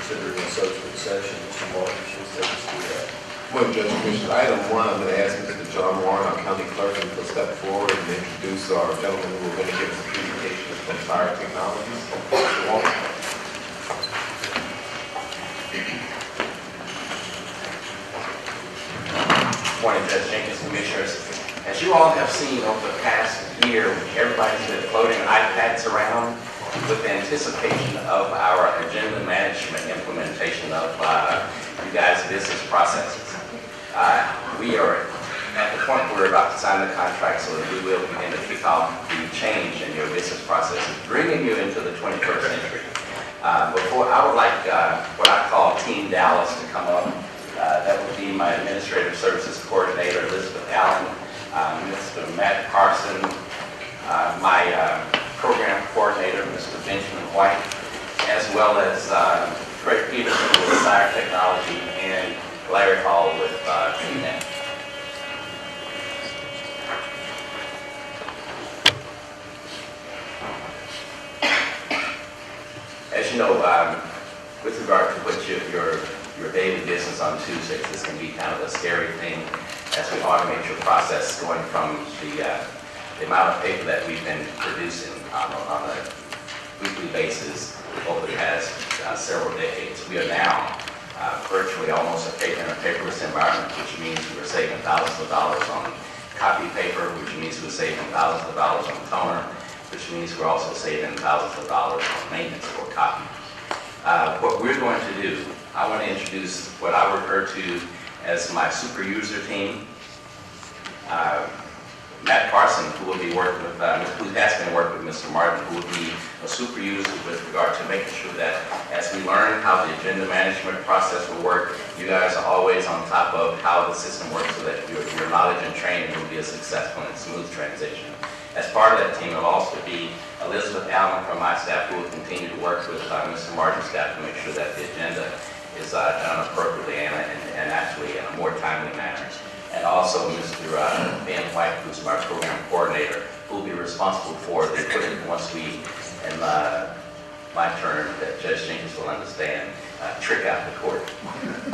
considered in subsequent session. Mr. Martin, she'll take us through that. Well, Judge Commissioner, item 1, I'm going to ask Mr. John Warren, our county clerk, to step forward and introduce our gentleman who are going to give us a presentation from Fire Technologies. Mr. Warren. Morning, Judge Jenkins, Commissioners. As you all have seen over the past year, everybody's been floating iPads around with the anticipation of our agenda management implementation of you guys' business processes. We are at the point where we're about to sign the contract so that we will begin to kick off the change in your business processes, bringing you into the 21st century. Before, I would like what I call Team Dallas to come up. That would be my Administrative Services Coordinator, Elizabeth Allen, Mr. Matt Carson, my Program Coordinator, Mr. Benjamin White, as well as Craig Peterson with Fire Technology and Larry Hall with TNET. As you know, with regard to what your daily business on Tuesdays, this can be kind of a scary thing as we automate your process going from the amount of paper that we've been producing on a weekly basis over the past several decades. We are now virtually almost a paperless environment, which means we're saving thousands of dollars on copy paper, which means we're saving thousands of dollars on toner, which means we're also saving thousands of dollars on maintenance for copy. What we're going to do, I want to introduce what I refer to as my super user team. Matt Carson, who will be working with, who has been working with Mr. Martin, who will be a super user with regard to making sure that as we learn how the agenda management process will work, you guys are always on top of how the system works so that your knowledge and training will be a successful and smooth transition. As part of that team will also be Elizabeth Allen from my staff, who will continue to work with Mr. Martin's staff to make sure that the agenda is done appropriately and actually in a more timely manner. And also Mr. Ben White, who's my program coordinator, who will be responsible for the equipment once we, in my turn, that Judge Jenkins will understand, trick out the court.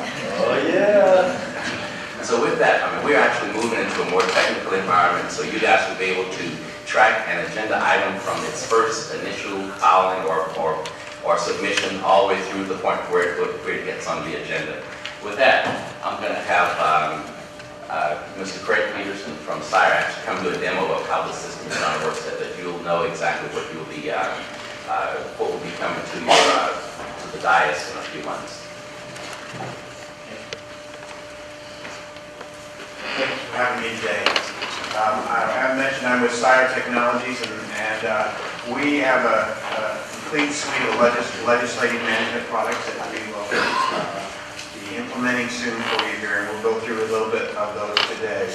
Oh, yeah. So with that, we're actually moving into a more technical environment, so you guys will be able to track an agenda item from its first initial filing or submission all the way through the point where it gets on the agenda. With that, I'm going to have Mr. Craig Peterson from Cyrax come do a demo of how the system is going to work so that you'll know exactly what will be coming to the dais in a few months. having me today. I mentioned I'm with Sire Technologies, and we have a complete suite of legislative management products that we will be implementing soon for you here, and we'll go through a little bit of those today.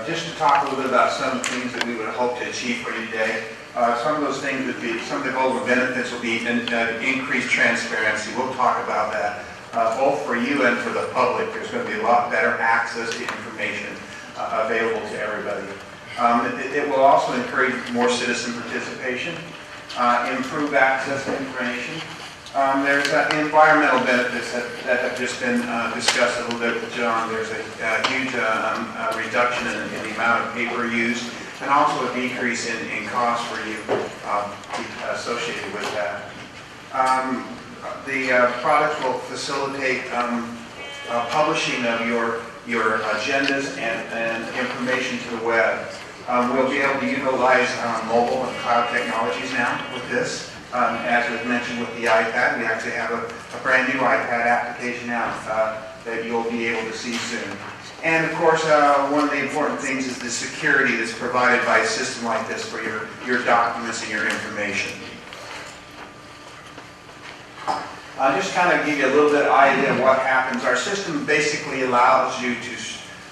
Just to talk a little bit about some of the things that we would hope to achieve for you today. Some of those things would be, some of the goals and benefits will be increased transparency. We'll talk about that. Both for you and for the public, there's going to be a lot better access to information available to everybody. It will also encourage more citizen participation, improve access to information. There's environmental benefits that have just been discussed a little bit with John. There's a huge reduction in the amount of paper used, and also a decrease in cost for you associated with that. The products will facilitate publishing of your agendas and information to the web. We'll be able to utilize mobile and cloud technologies now with this. As was mentioned with the iPad, we actually have a brand new iPad application out that you'll be able to see soon. And of course, one of the important things is the security that's provided by a system like this for your documents and your information. Just kind of give you a little bit of idea of what happens. Our system basically allows you to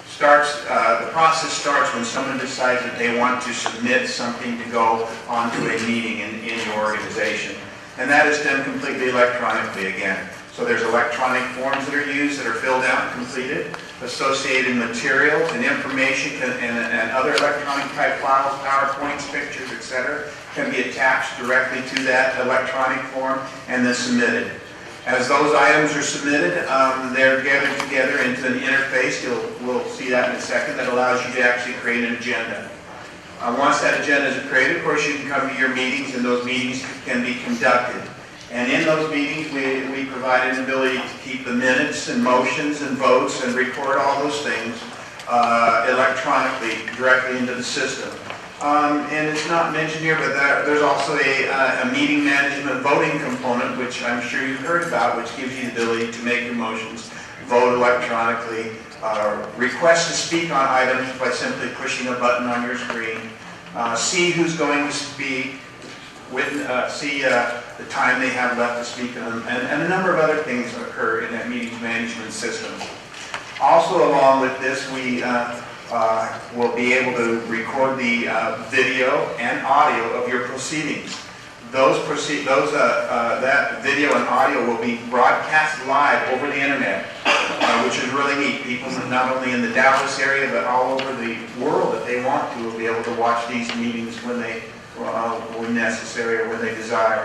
start, the process starts when someone decides that they want to submit something to go onto a meeting in your organization. And that is done completely electronically again. So there's electronic forms that are used that are filled out and completed. Associated materials and information and other electronic type files, PowerPoints, pictures, etc. can be attached directly to that electronic form and then submitted. As those items are submitted, they're gathered together into an interface. We'll see that in a second. That allows you to actually create an agenda. Once that agenda is created, of course, you can come to your meetings, and those meetings can be conducted. And in those meetings, we provide an ability to keep the minutes and motions and votes and record all those things electronically directly into the system. And it's not mentioned here, but there's also a meeting management voting component, which I'm sure you've heard about, which gives you the ability to make your motions, vote electronically, request to speak on items by simply pushing a button on your screen, see who's going to speak, see the time they have left to speak, and a number of other things occur in that meetings management system. Also, along with this, we will be able to record the video and audio of your proceedings. That video and audio will be broadcast live over the internet, which is really neat. People not only in the Dallas area, but all over the world, if they want to, will be able to watch these meetings when necessary or when they desire.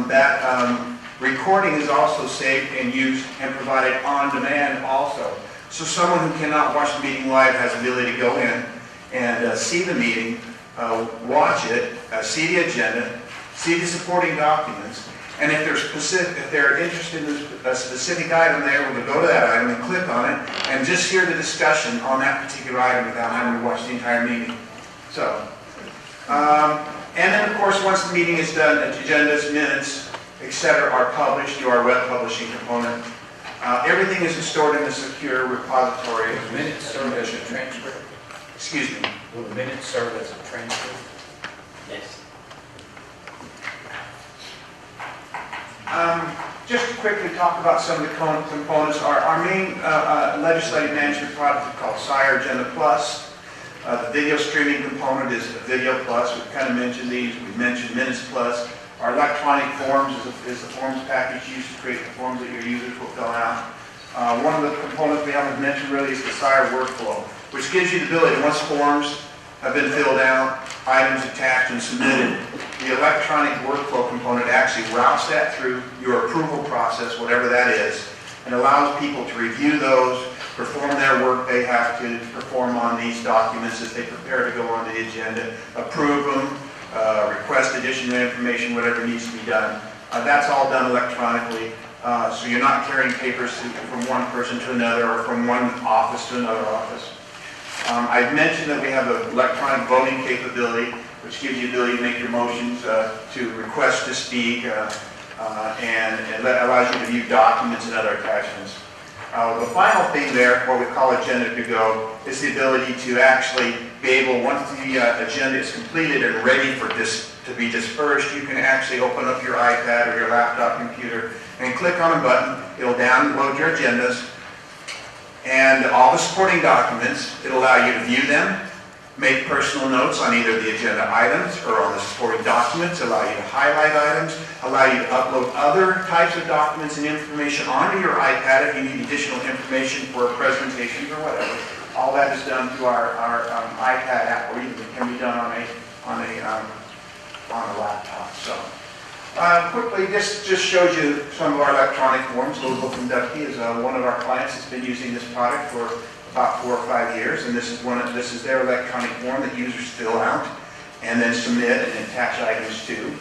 That recording is also saved and used and provided on demand also. So someone who cannot watch the meeting live has the ability to go in and see the meeting, watch it, see the agenda, see the supporting documents, and if they're interested in a specific item, they're able to go to that item and click on it and just hear the discussion on that particular item without having to watch the entire meeting. So, and then of course, once the meeting is done, agendas, minutes, etc. are published to our web publishing component. Everything is stored in a secure repository. Will the minutes serve as a transcript? Excuse me? Will the minutes serve as a transcript? Yes. Just to quickly talk about some of the components. Our main legislative management product is called Sire Agenda Plus. The video streaming component is Video Plus. We've kind of mentioned these. We've mentioned Minutes Plus. Our electronic forms is the forms package used to create the forms that your users will fill out. One of the components we haven't mentioned really is the Sire workflow, which gives you the ability, once forms have been filled out, items attached and submitted, the electronic workflow component actually routes that through your approval process, whatever that is, and allows people to review those, perform their work they have to perform on these documents as they prepare to go on the agenda, approve them, request additional information, whatever needs to be done. That's all done electronically, so you're not carrying papers from one person to another or from one office to another office. I've mentioned that we have an electronic voting capability, which gives you the ability to make your motions, to request to speak, and allows you to view documents and other attachments. The final thing there, what we call agenda to go, is the ability to actually be able, once the agenda is completed and ready for this to be dispersed, you can actually open up your iPad or your laptop computer and click on a button. It'll download your agendas and all the supporting documents. It'll allow you to view them, make personal notes on either the agenda items or on the supporting documents, allow you to highlight items, allow you to upload other types of documents and information onto your iPad if you need additional information for presentations or whatever. All that is done through our iPad app, or even can be done on a laptop. So, quickly, this just shows you some of our electronic forms. Louisville Kentucky is one of our clients that's been using this product for about 4 or 5 years, and this is their electronic form that users fill out and then submit and attach items to.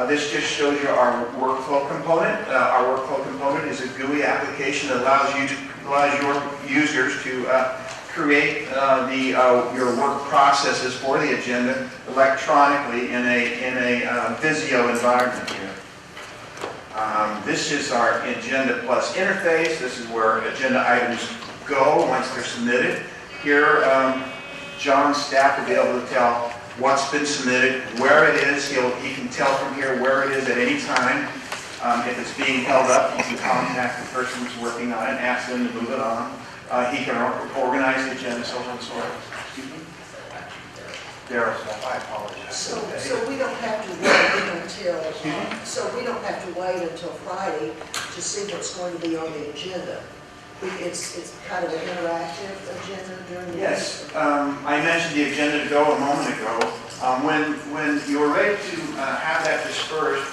This just shows you our workflow component. Our workflow component is a GUI application that allows your users to create your work processes for the agenda electronically in a Visio environment here. This is our Agenda Plus interface. This is where agenda items go once they're submitted. Here, John's staff will be able to tell what's been submitted, where it is. He can tell from here where it is at any time. If it's being held up, he can contact the person who's working on it and ask them to move it on. He can organize the agenda, so on and so forth. Excuse me? Darryl, I apologize. So we don't have to wait until, we don't have to wait until Friday to see what's going to be on the agenda. It's kind of an interactive agenda during the week. Yes, I mentioned the agenda to go a moment ago. When you're ready to have that dispersed,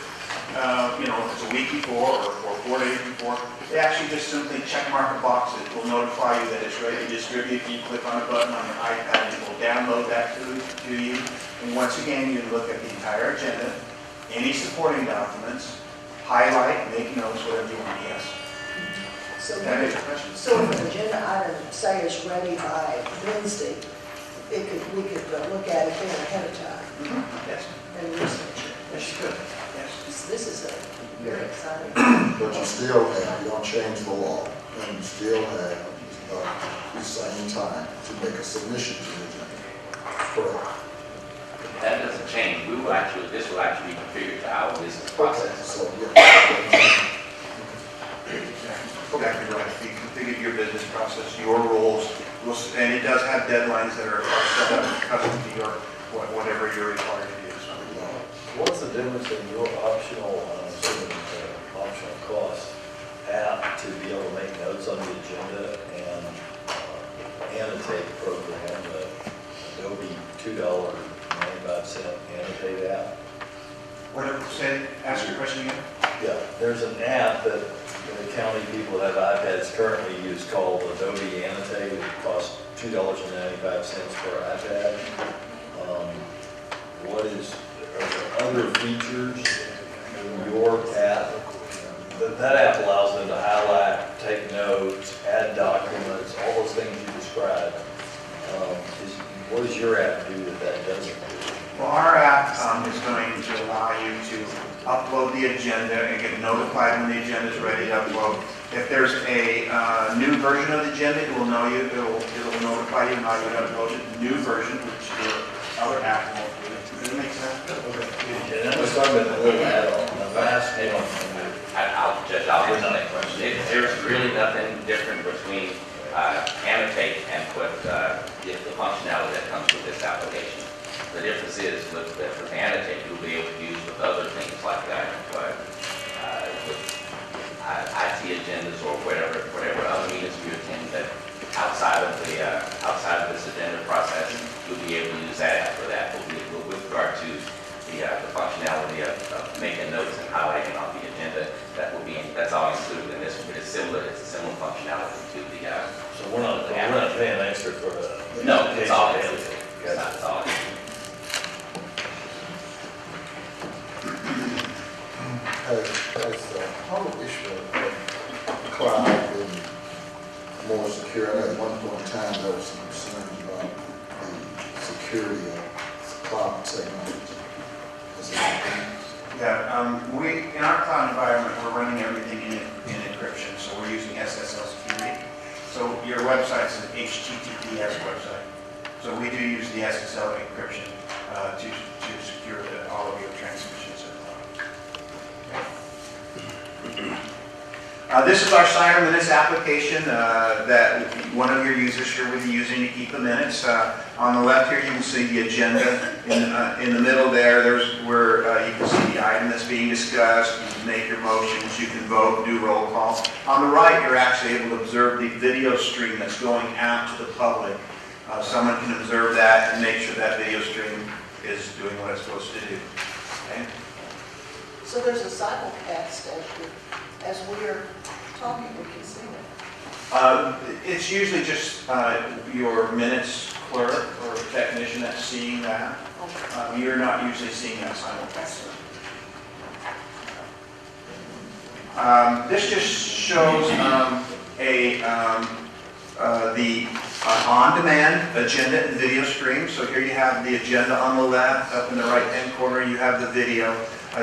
if it's a week before or 4 days before, they actually just simply check mark a box that will notify you that it's ready to distribute. You click on a button on your iPad and it will download that to you. And once again, you can look at the entire agenda, any supporting documents, highlight, make notes, whatever you want. Yes. So, Can I make a question? so if an agenda item, say, is ready by Wednesday, we could look at it then ahead of time. Yes. And research it. Yes, you could. Yes. This is very exciting. But you still have, you don't change the law, and you still have the same time to make a submission to the agenda. Correct. That doesn't change. This will actually be configured to our business process. So, yeah. Exactly right. You configure your business process, your rules, and it does have deadlines that are set up custom to your, whatever you're required to do. So, What's the difference in your optional cost app to be able to make notes on the agenda and annotate the program, the Adobe $2.95 annotate app? whatever, ask your question again. Yeah, there's an app that the county people that have iPads currently use called Adobe Annotate. It costs $2.95 per iPad. Are there other features in your app? That app allows them to highlight, take notes, add documents, all those things you described. What does your app do that doesn't do? Well, our app is going to allow you to upload the agenda and get notified when the agenda is ready to upload. If there's a new version of the agenda, it will know you. It'll notify you and allow you to upload the new version, which your other app won't do. Does that make sense? Okay. And I was talking about the little add-on, the last one. I'll answer that question. There's really nothing different between annotate and put the functionality that comes with this application. The difference is with annotate, you'll be able to use with other things like that, but with IT agendas or whatever other meetings you attend that outside of this agenda process, you'll be able to use that app for that. With regard to the functionality of making notes and highlighting on the agenda, that's all included in this one. But it's a similar functionality to the. So we're not paying extra for the. No, it's all included. It's all included. Has the whole issue of cloud been more secure? I know at one point in time there was some concerns about the security of cloud technology. Yeah, in our cloud environment, we're running everything in encryption, so we're using SSL security. your website's an HTTPS website. So we do use the SSL encryption to secure all of your transmissions as well. This is our signer minutes application that one of your users here will be using to keep the minutes. On the left here, you can see the agenda. In the middle there's where you can see the item that's being discussed. You can make your motions, you can vote, do roll call. On the right, you're actually able to observe the video stream that's going out to the public. Someone can observe that and make sure that video stream is doing what it's supposed to do. Okay? So there's a simulcast as we're talking, we can see it. It's usually just your minutes clerk or technician that's seeing that. You're not usually seeing that simulcast. This just shows the on-demand agenda and video stream. So here you have the agenda on the left. Up in the right-hand corner, you have the video.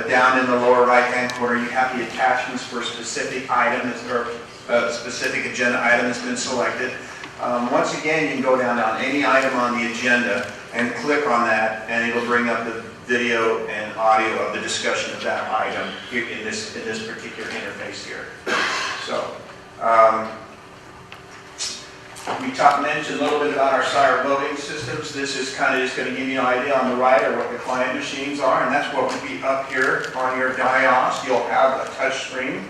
Down in the lower right-hand corner, you have the attachments for a specific item or a specific agenda item that's been selected. Once again, you can go down on any item on the agenda and click on that, and it'll bring up the video and audio of the discussion of that item here in this particular interface here. So, we mentioned a little bit about our SIRE voting systems. This is kind of just going to give you an idea on the right of what the client machines are, and that's what will be up here on your dais. You'll have a touch screen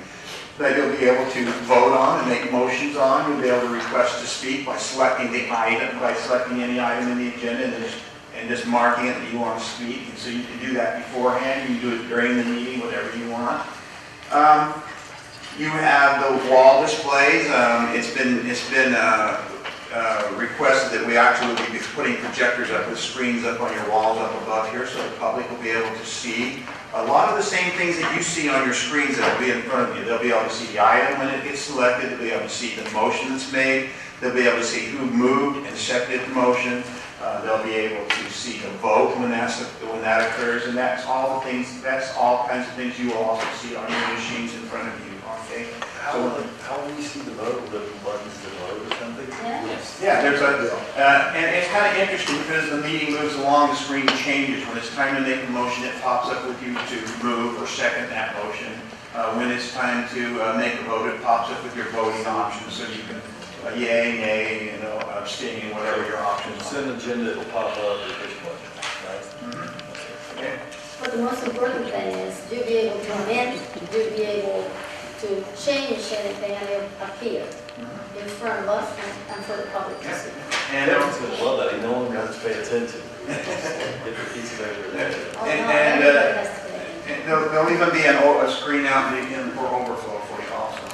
that you'll be able to vote on and make motions on. You'll be able to request to speak by selecting the item, by selecting any item in the agenda and just marking it that you want to speak. And so you can do that beforehand. You can do it during the meeting, whatever you want. You have the wall displays. It's been requested that we actually will be putting projectors up with screens up on your walls up above here so the public will be able to see a lot of the same things that you see on your screens that will be in front of you. They'll be able to see the item when it gets selected. They'll be able to see the motion that's made. They'll be able to see who moved and seconded the motion. They'll be able to see the vote when that occurs, and that's all kinds of things you will also see on your machines in front of you. Okay. How will you see the vote? Will there be buttons to vote or something? Yes. Yeah, there's and it's kind of interesting because the meeting moves along, the screen changes. When it's time to make a motion, it pops up with you to move or second that motion. When it's time to make a vote, it pops up with your voting options, so you can yay, nay, abstain, whatever your options are. It's an agenda, it'll pop up with this button, right? Okay. But the most important thing is you'll be able to amend, you'll be able to change anything and it'll appear in front of us and for the public to see. And everyone's going to love that. No one has to pay attention. Get the piece of paper there. And there'll even be a screen out for overflow for you also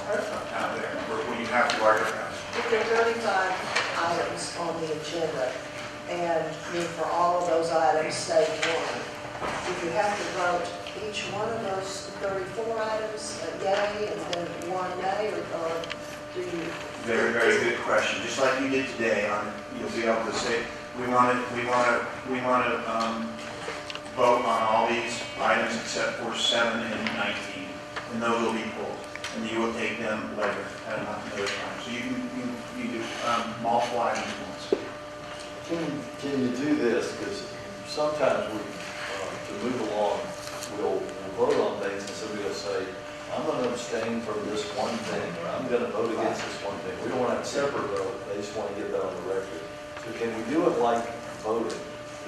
out there where you have to argue. If there are 35 items on the agenda, and for all of those items, say one, if you have to vote each one of those 34 items, yay, and then one nay, or do you? Very, very good question. Just like you did today, you'll be able to say, we want to vote on all these items except for 7 and 19, and those will be pulled, and you will take them later at another time. So you do multiple items at once. Can you do this? Because sometimes to move along, we'll vote on things, and somebody will say, I'm going to abstain from this one thing, or I'm going to vote against this one thing. We don't want to have a separate vote. They just want to get that on the record. So can we do it like voting?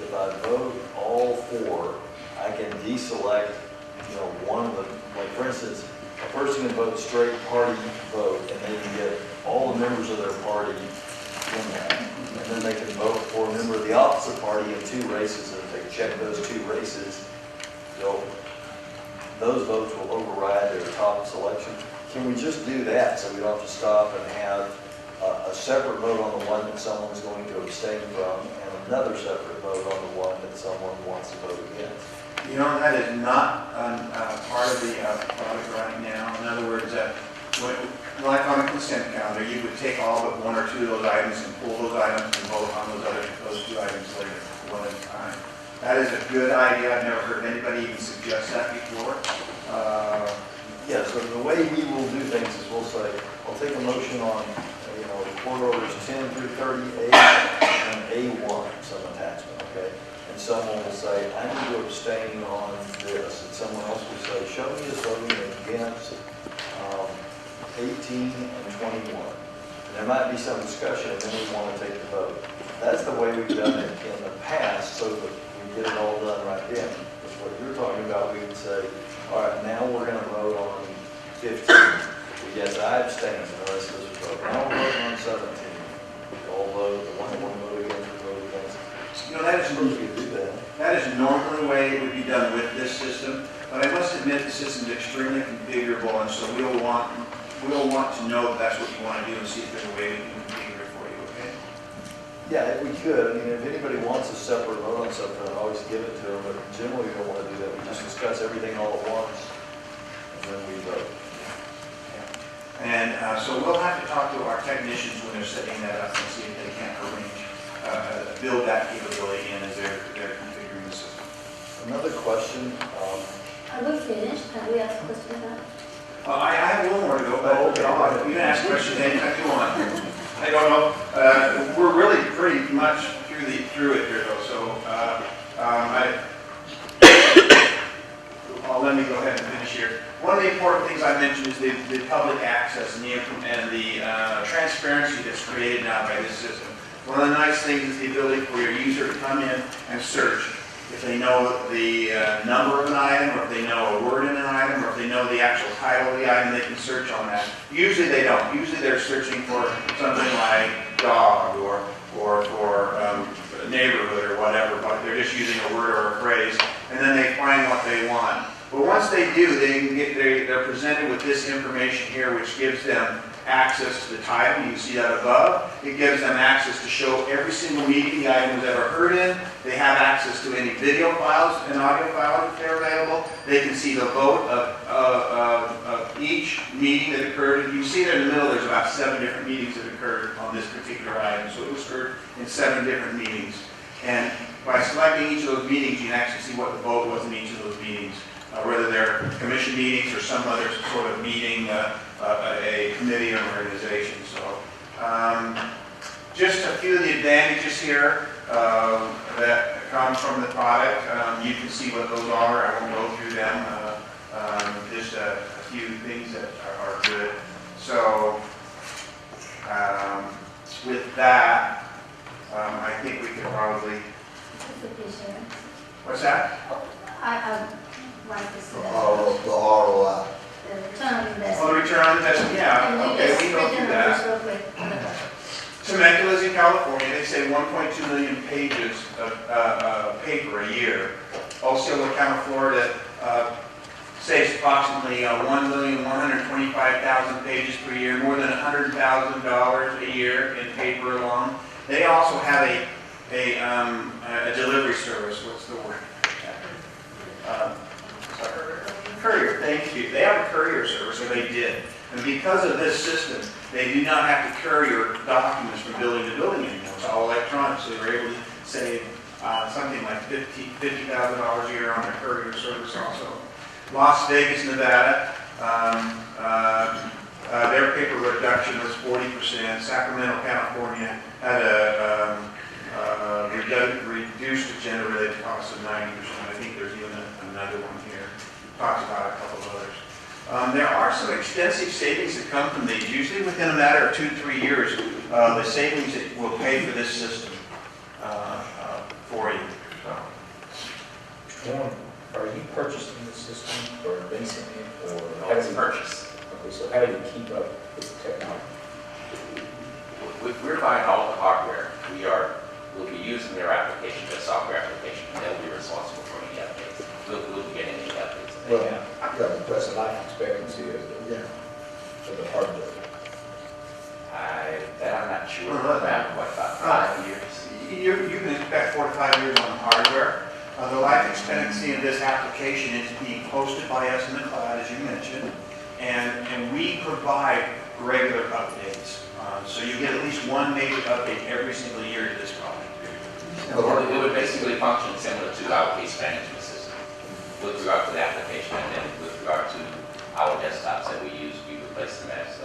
If I vote all 4, I can deselect, one of them. Like for instance, a person can vote straight party vote, and they can get all the members of their party in that. And then they can vote for a member of the opposite party in 2 races, and if they check those 2 races, those votes will override their top selection. Can we just do that so we don't have to stop and have a separate vote on the one that someone's going to abstain from and another separate vote on the one that someone wants to vote against? That is not part of the product right now. In other words, like on a consent calendar, you would take all but 1 or 2 of those items and pull those items and vote on those 2 items later, one at a time. That is a good idea. I've never heard anybody even suggest that before. Yeah, so the way we will do things is we'll say, I'll take a motion on, know, court orders 10 through 38 and A1, some attachment, okay? And someone will say, I need to abstain on this, and someone else will say, show me as voting against 18 and 21. And there might be some discussion, and then we want to take the vote. That's the way we've done it in the past, so that we get it all done right then. Because what you're talking about, we would say, all right, now we're going to vote on 15. Yes, I abstain, and the rest of us vote. Now we're voting on 17. All vote, the one that want to vote against, will vote against. You know, that is, You could do that. that is normally the way it would be done with this system, but I must admit the system is extremely configurable, and so we'll want to know that that's what you want to do and see if there's a way we can configure it for you, okay? Yeah, if we could, I mean, if anybody wants a separate vote on something, I'll always give it to them, but generally we don't want to do that. We just discuss everything all at once, and then we vote. And so we'll have to talk to our technicians when they're setting that up and see if they can't arrange, build that capability in as they're configuring the system. Another question. Are we finished? Can we ask questions now? I have a little more to go, but you can ask questions anytime you want. I don't know. We're really pretty much through it here, though. So let me go ahead and finish here. One of the important things I mentioned is the public access and the transparency that's created now by this system. One of the nice things is the ability for your user to come in and search. If they know the number of an item, or if they know a word in an item, or if they know the actual title of the item, they can search on that. Usually they don't. Usually they're searching for something like dog or for neighborhood or whatever, but they're just using a word or a phrase, and then they find what they want. But once they do, they're presented with this information here, which gives them access to the title. You can see that above. It gives them access to show every single meeting the item was ever heard in. They have access to any video files and audio files if they're available. They can see the vote of each meeting that occurred. And you see there in the middle, there's about 7 different meetings that occurred on this particular item. So it was heard in 7 different meetings. And by selecting each of those meetings, you can actually see what the vote was in each of those meetings. Whether they're commission meetings or some other sort of meeting, a committee or organization. So just a few of the advantages here that come from the product. You can see what those are. I won't go through them. Just a few things that are good. So with that, I think we can probably... What's that? Write this The ROI. The return on investment. Oh, the return on investment, yeah. Okay, we go through that. Temecula is in California. They say 1.2 million pages of paper a year. Osceola County, Florida saves approximately 1,125,000 pages per year, more than $100,000 a year in paper alone. They also have a delivery service. What's the word? Courier, thank you. They have a courier service, or they did. And because of this system, they do not have to courier documents from building to building anymore. It's all electronic, so they're able to save something like $50,000 a year on their courier service also. Las Vegas, Nevada, their paper reduction was 40%. Sacramento, California had a reduced agenda-related costs of 90%. I think there's even another one here. Talks about a couple of others. There are some extensive savings that come from these. Usually within a matter of 2 to 3 years, the savings that will pay for this system for you. Warren, are you purchasing the system or leasing it, or No, it's a purchase. Okay, so how do you keep up with the technology? We're buying all the hardware. We'll be using their application, their software application, and they'll be responsible for any updates. We'll be getting any updates. Well, that's the life expectancy of the hardware. I'm not sure about what, about 5 years? You can expect 4 to 5 years on the hardware. The life expectancy of this application is being hosted by us in the cloud, as you mentioned, and we provide regular updates. So you get at least one major update every single year to this product. It would basically function similar to our case management system with regard to the application, and then with regard to our desktops that we use, we replace them as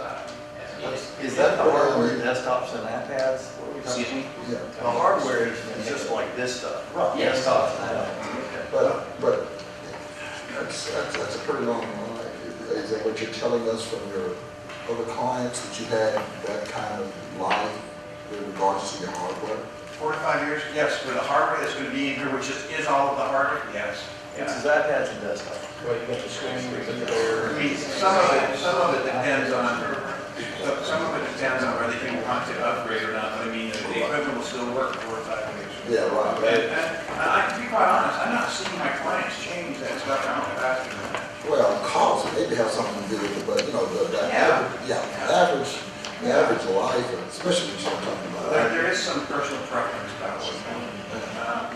Is that the hardware, desktops and iPads? What are we talking Excuse me? Yeah. The hardware is just like this stuff. Right. Yes. Desktops and iPads. But that's a pretty long line. Is that what you're telling us from your other clients, that you had that kind of life with regards to your hardware? 4 to 5 years, yes, for the hardware that's going to be in here, which is all of the hardware, yes. It's his iPads and desktops. Well, you got the screen there. I mean, some of it depends on whether you want to upgrade or not, but I mean, the equipment will still work 4 to 5 years. Yeah, right. And I can be quite honest, I'm not seeing my clients change that stuff out faster than that. Well, cost maybe have something to do with it, but the average life, especially when you're talking about. There is some personal preference about what's going on.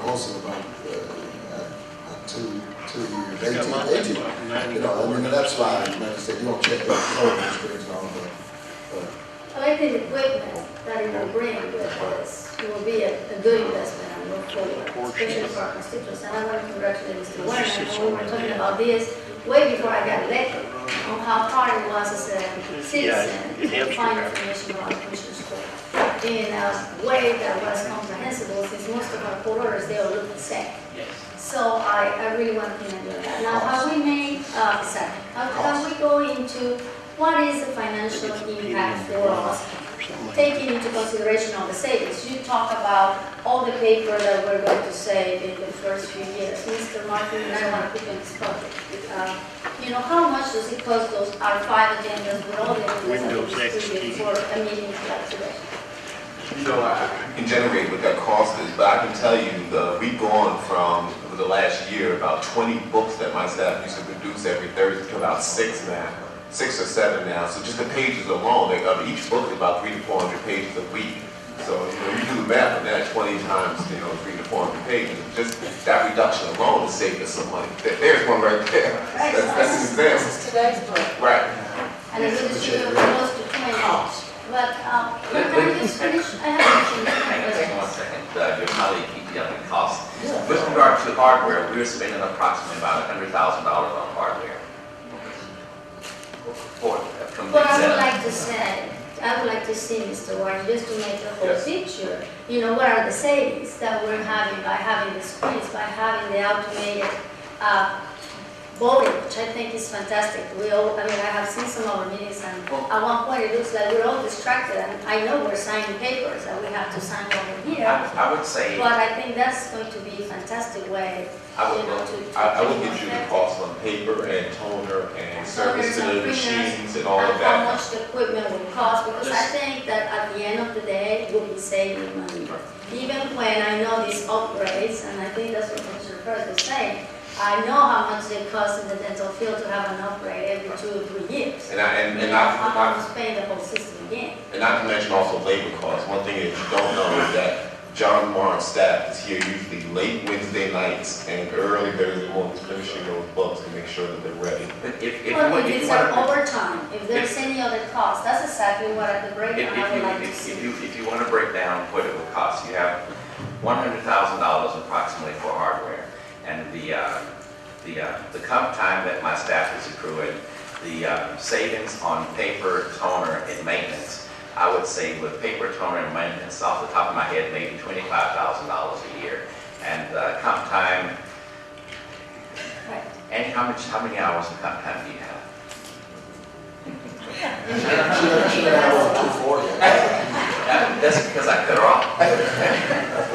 Also about 2 years, 18, I mean, that's fine, like I said, you don't check the program screens and all that. I like the equipment that it will bring with this. It will be a good investment and look forward, especially for our constituents. And I want to congratulate Mr. Warren. I know we were talking about this way before I got elected, on how hard it was as a citizen to find information about Commissioner's Court in a way that was comprehensible, since most of our court orders, they all look the same. Yes. So I really want to commend you on that. Now, have we made, have we go into what is the financial impact for us, taking into consideration all the savings? You talk about all the paper that we're going to save in the first few years. Mr. Martin, and I want to put on this project. How much does it cost our 5 agendas with all the Windows XP for a meeting like today? I can generate what that cost is, but I can tell you we've gone from, over the last year, about 20 books that my staff used to produce every Thursday to about 6 now. 6 or 7 now. So just the pages alone, each book is about 300 to 400 pages a week. So you do the math on that, 20 times 300 to 400 pages. Just that reduction alone has saved us some money. There's one right there. That's an example. This is today's book. Right. And it's going to be close to 20. But can I just finish? I have a Hang on 1 second. Your colleague keep up the cost. With regard to hardware, we're spending approximately about $100,000 on hardware. For a complete But I would setup. like to say, I would like to see, Mr. Warren, just to make the whole picture, what are the savings that we're having by having the screens, by having the automated voting, which I think is fantastic. I have seen some of our meetings, and at one point it looks like we're all distracted, and I know we're signing papers that we have to sign over here. I would say, But I think that's going to be a fantastic way, I will get you the cost on paper and toner and service to the machines and all of and how that. much the equipment will cost, because I think that at the end of the day, we'll be saving money. Even when I know these upgrades, and I think that's what Commissioner Perez was saying, I know how much it costs in the dental field to have an upgrade every 2 or 3 years. I'm paying the whole system again. And not to mention also labor costs. One thing that you don't know is that John Warren's staff is here usually late Wednesday nights and early Thursday mornings finishing those books to make sure that they're ready. But if It's an overtime, if there's any other cost, that's exactly what at the breakdown I would like to see. If you want to break down what it would cost, you have $100,000 approximately for hardware. And the comp time that my staff is accruing, the savings on paper, toner, and maintenance, I would say with paper, toner, and maintenance, off the top of my head, maybe $25,000 a year. And comp time, Right. and how many hours of comp time do you have? That's because I cut her off.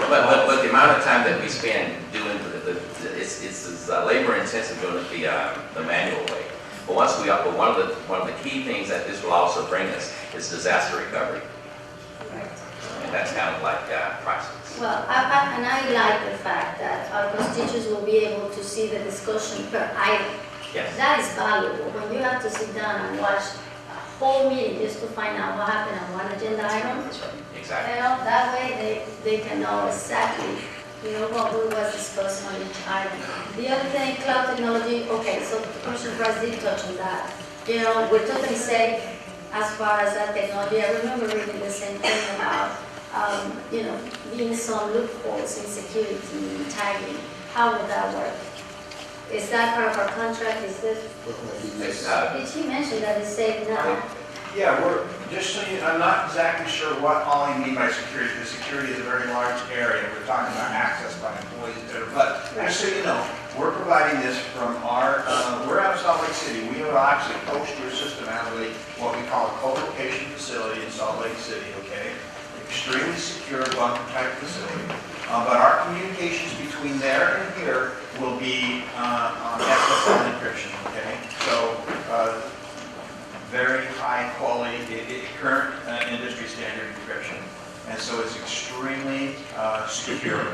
but the amount of time that we spend doing it's labor intensive doing the manual way. But one of the key things that this will also bring us is disaster recovery. Right. And that's kind of like priceless. Well, I like the fact that our constituents will be able to see the discussion per item. Yes. That is valuable. When you have to sit down and watch a whole meeting just to find out what happened on one agenda item, Exactly. that way they can know exactly, what was discussed on each item. The other thing, cloud technology, okay, so Commissioner Price did touch on that. We're totally safe as far as that technology. I remember reading the same thing about, being some loopholes in security and tagging. How would that work? Is that part of our contract? Is this? Did she mention that it's safe now? Yeah, just so you, I'm not exactly sure what all you mean by security, because security is a very large area. We're talking about access by employees, but just so you know, we're providing this from our, we're out of Salt Lake City. We will actually post your system out of what we call a co-location facility in Salt Lake City, okay? Extremely secure bunker type facility. But our communications between there and here will be on SSL encryption, okay? So, very high quality, current industry standard encryption. And so it's extremely secure.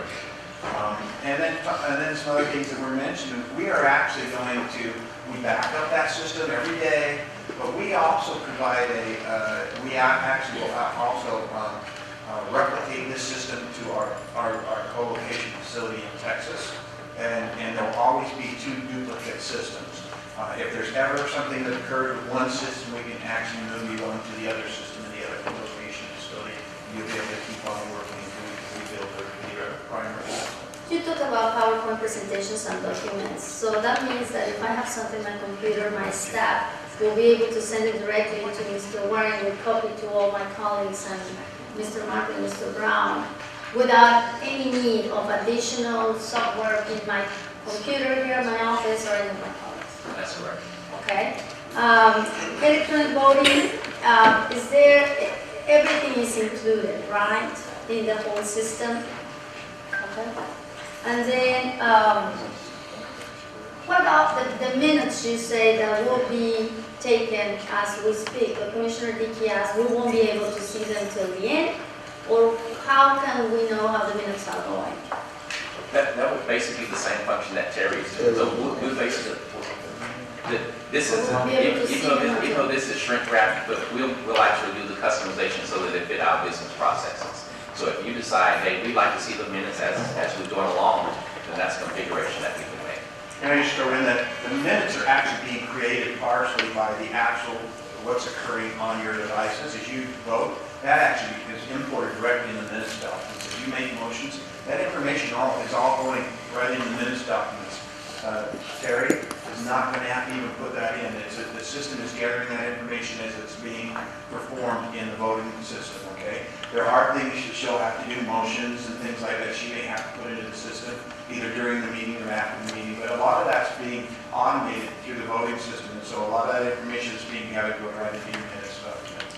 And then some other things that were mentioned, we are actually going to, we back up that system every day, but we also provide we actually will also replicate this system to our co-location facility in Texas. And there will always be 2 duplicate systems. If there's ever something that occurred with one system, we can actually move you on to the other system in the other co-location facility. You'll be able to keep on working until we rebuild the primary system. You talk about PowerPoint presentations and documents. So that means that if I have something on my computer, my staff will be able to send it directly to Mr. Warren with copy to all my colleagues and Mr. Martin, Mr. Brown, without any need of additional software in my computer here in my office or in my colleagues. That's correct. Okay. Electronic voting, is there, everything is included, right, in the whole system? Okay. And then, what about the minutes you say that will be taken as we speak? The Commissioner Dickey asked, we won't be able to see them till the end? Or how can we know how the minutes are going? That would basically be the same function that Terry's doing. So we'll basically, this is, even though this is shrink wrap, but we'll actually do the customization so that they fit our business processes. So if you decide, hey, we'd like to see the minutes as we're going along, then that's configuration that we can make. And I just throw in that the minutes are actually being created partially by the actual, what's occurring on your devices as you vote. That actually is imported directly in the minutes documents. As you make motions, that information is all going right in the minutes documents. Terry is not going to have to even put that in. The system is gathering that information as it's being performed in the voting system, okay? There are things that she'll have to do, motions and things like that she may have to put into the system, either during the meeting or after the meeting, but a lot of that's being automated through the voting system, and so a lot of that information is being gathered right into your minutes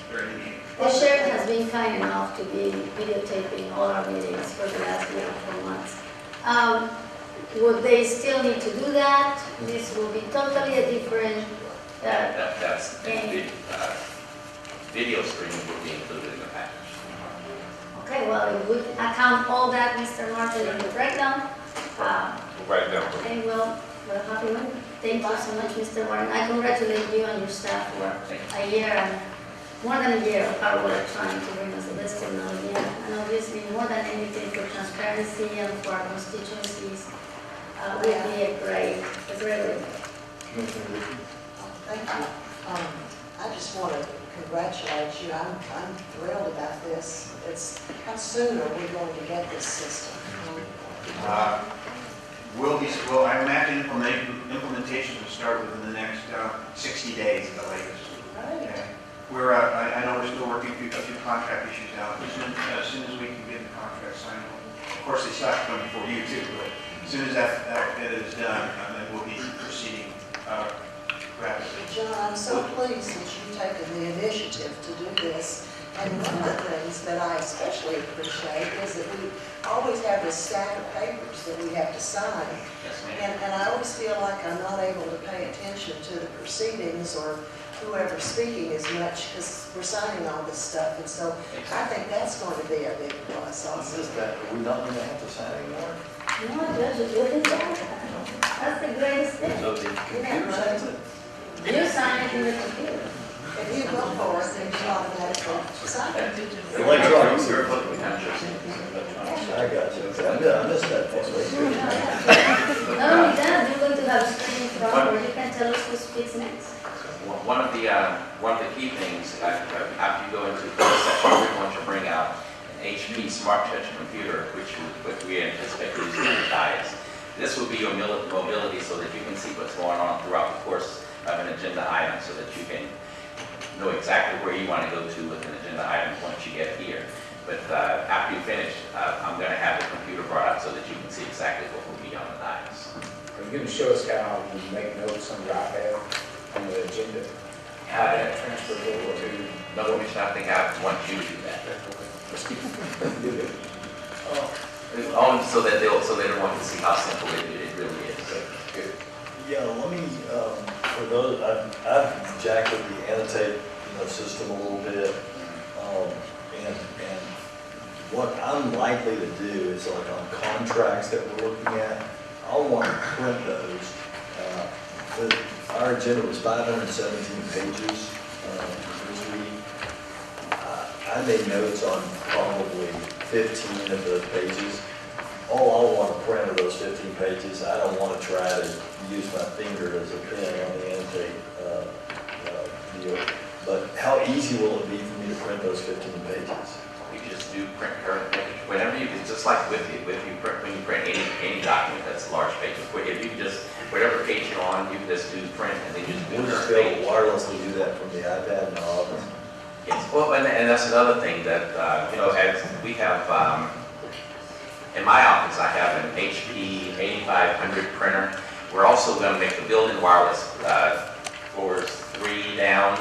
during the meeting. The sheriff has been kind enough to be videotaping all our meetings for the last 3 or 4 months. Would they still need to do that? This will be totally a different That's game. Video streaming will be included in the package. Okay, well, if we account all that, Mr. Martin, in the breakdown, We'll write it down. and we'll happy with it. Thank you so much, Mr. Warren. I congratulate you and your staff for a year and more than a year of hard work trying to bring us the best technology. And obviously, more than anything, for transparency and for our constituencies, will be a great way. Thank you. I just want to congratulate you. I'm thrilled about this. How soon are we going to get this system? I imagine implementation will start within the next 60 days at the latest. Right. Okay. I know we're still working through a few contract issues now. As soon as we can get the contract signed, of course they start coming before you too, but as soon as that is done, then we'll be proceeding rapidly. John, I'm so pleased that you've taken the initiative to do this. And one of the things that I especially appreciate is that we always have this stack of papers that we have to sign. And I always feel like I'm not able to pay attention to the proceedings or whoever's speaking as much because we're signing all this stuff. And so I think that's going to be a big plus also. Are we not going to have to sign anymore? No, Judge, you did that. That's the greatest thing. So the computer signs it? You sign it in the computer. If you go for it, then you automatically sign it. Electronics. I got you. I missed that part. Not only that, you're going to have a screening from where you can tell us who speaks next. One of the key things after you go into the first session, we're going to bring out an HP Smart Touch computer, which we anticipate using in the dais. This will be your mobility so that you can see what's going on throughout the course of an agenda item, so that you can know exactly where you want to go to with an agenda item once you get here. But after you finish, I'm going to have the computer brought up so that you can see exactly what will be on the dais. Are you going to show us how you make notes on your iPad on the agenda? How that transfers over to? No, Commissioner, I think I want you to do that. Only so that everyone can see how simple it really is. Yeah, let me, for those, I've jacked up the annotate, system a little bit. And what I'm likely to do is like on contracts that we're looking at, I'll want to print those. Our agenda was 517 pages this week. I made notes on probably 15 of those pages. All I want to print are those 15 pages. I don't want to try to use my finger as a pen on the annotate deal. But how easy will it be for me to print those 15 pages? You just do print current page. Whenever you, it's just like with you print, when you print any document that's a large page. If you can just, whatever page you're on, you can just do print and then you just do We'll just current be able page. to wirelessly do that from the iPad in the office. Yes, well, and that's another thing that, as we have, in my office, I have an HP 8500 printer. We're also going to make the building wireless, floors 3 down.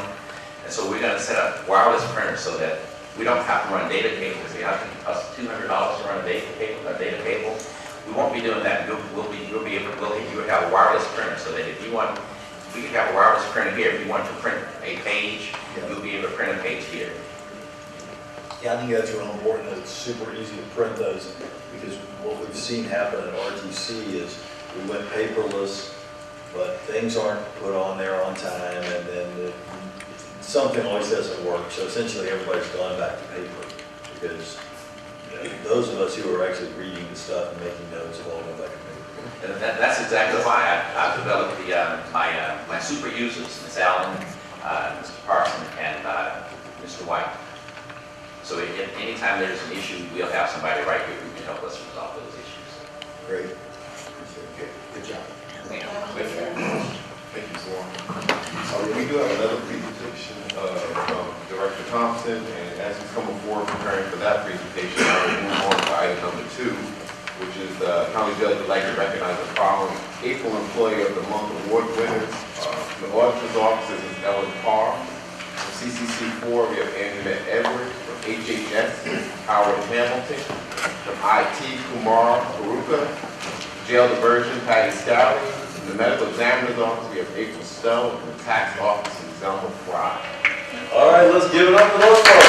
And so we're going to set up wireless printers so that we don't have to run data cables. I think it costs $200 to run a data cable. We won't be doing that. You would have a wireless printer so that if you want, we could have a wireless printer here. If you want to print a page, you'll be able to print a page here. Yeah, I think that's real important, that it's super easy to print those, because what we've seen happen at RTC is we went paperless, but things aren't put on there on time, and then something always doesn't work. So essentially everybody's gone back to paper, because those of us who are actually reading the stuff and making notes have all gone back to paper. And that's exactly why I've developed my super users, Ms. Allen, Mr. Parson, and Mr. White. So anytime there's an issue, we'll have somebody right here who can help us resolve those issues. Great. Good job. Thank you, Warren. We do have another presentation from Director Thompson, and as he's coming forward preparing for that presentation, I will move on to item number 2, which is the county judge would like to recognize the following April Employee of the Month award winners. The auditor's office is Ellen Parr. From CCC4, we have Anjanette Edwards. From HHS, Howard Hamilton. From IT, Kumar Baruka. Jail Diversion, Patty Staley. From the Medical Examiner's Office, we have April Stowe. And from the Tax Office, Zelma Fry. All right, let's give it up for those folks.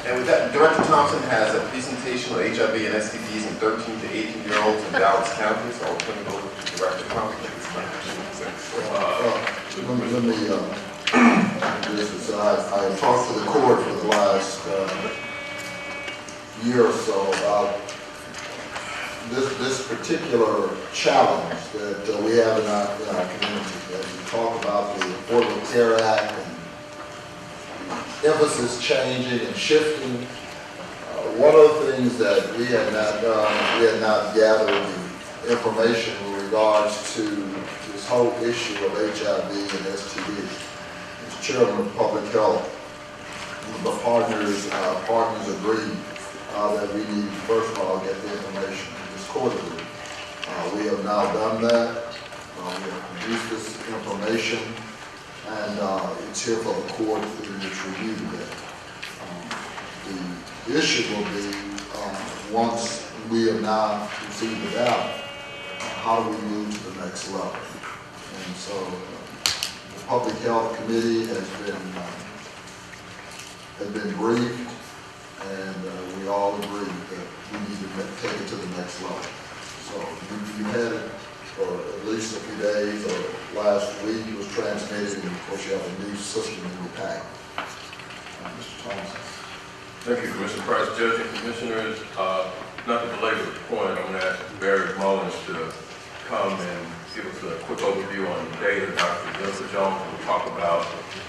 And with that, Director Thompson has a presentation on HIV and STDs in 13 to 18-year-olds in Dallas County, so I'll turn it over to Director Thompson. Let me this. I have talked to the court for the last year or so about this particular challenge that we have in our community. As we talk about the Affordable Care Act and emphasis changing and shifting, one of the things that we had not done, we had not gathered the information in regards to this whole issue of HIV and STD. As Chairman of Public Health, the partners agreed that we need, first of all, get the information to this court. We have now done that. We have produced this information, and it's here for the court to review that. The issue will be, once we have now received the data, how do we move to the next level? And so the Public Health Committee has been briefed, and we all agree that we need to take it to the next level. So you had it for at least a few days, or last week it was transmitted, and of course you have a new system in your pack. Mr. Thompson. Thank you, Commissioner Price, Judge and Commissioners. Not to belabor the point, I'm going to ask Barry Mullins to come and give us a quick overview on the data. Dr. Jennifer Jones will talk about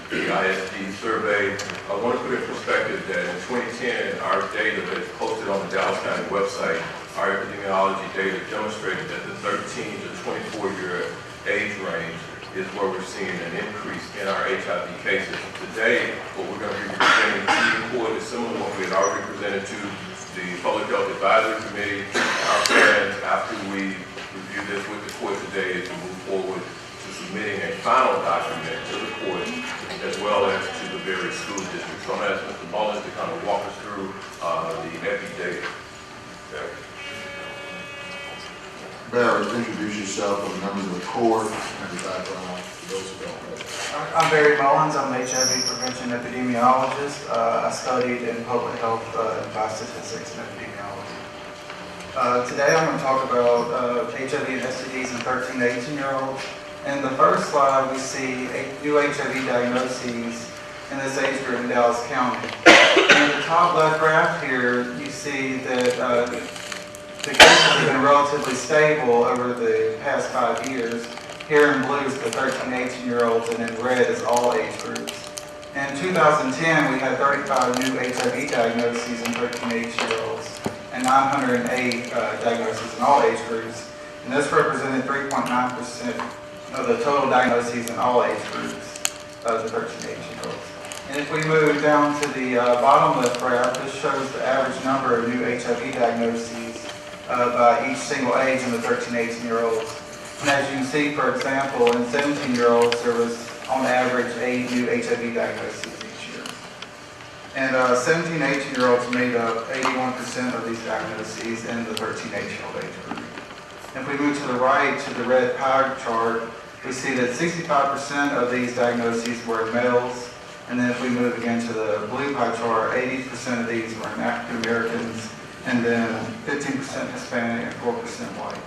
the ISD survey. I want to put in perspective that in 2010, our data is close to posted on the Dallas County website, our epidemiology data demonstrated that the 13 to 24-year age range is where we're seeing an increase in our HIV cases. Today, what we're going to be presenting to the court is similar to what we had already presented to the Public Health Advisory Committee. Our plans, after we review this with the court today, is to move forward to submitting a final document to the court, as well as to the various school districts. So I'm going to ask Mr. Mullins to kind of walk us through the epi data. Okay. Barry, introduce yourself and the members of the court and your background for those who don't know. I'm Barry Mullins. I'm an HIV prevention epidemiologist. I studied in public health and biostatistics and epidemiology. Today I'm going to talk about HIV and STDs in 13 to 18-year-olds. In the first slide, we see new HIV diagnoses in this age group in Dallas County. In the top left graph here, you see that the cases have been relatively stable over the past 5 years. Here in blue is the 13 to 18-year-olds, and in red is all age groups. In 2010, we had 35 new HIV diagnoses in 13 to 18-year-olds, and 908 diagnoses in all age groups. And this represented 3.9% of the total diagnoses in all age groups of the 13 to 18-year-olds. And if we move down to the bottom left graph, this shows the average number of new HIV diagnoses by each single age in the 13 to 18-year-olds. And as you can see, for example, in 17-year-olds, there was on average 8 new HIV diagnoses each year. And 17 to 18-year-olds made up 81% of these diagnoses in the 13 to 18-year-old age group. If we move to the right, to the red pie chart, we see that 65% of these diagnoses were in males. And then if we move again to the blue pie chart, 80% of these were in African Americans, and then 15% Hispanic and 4% white.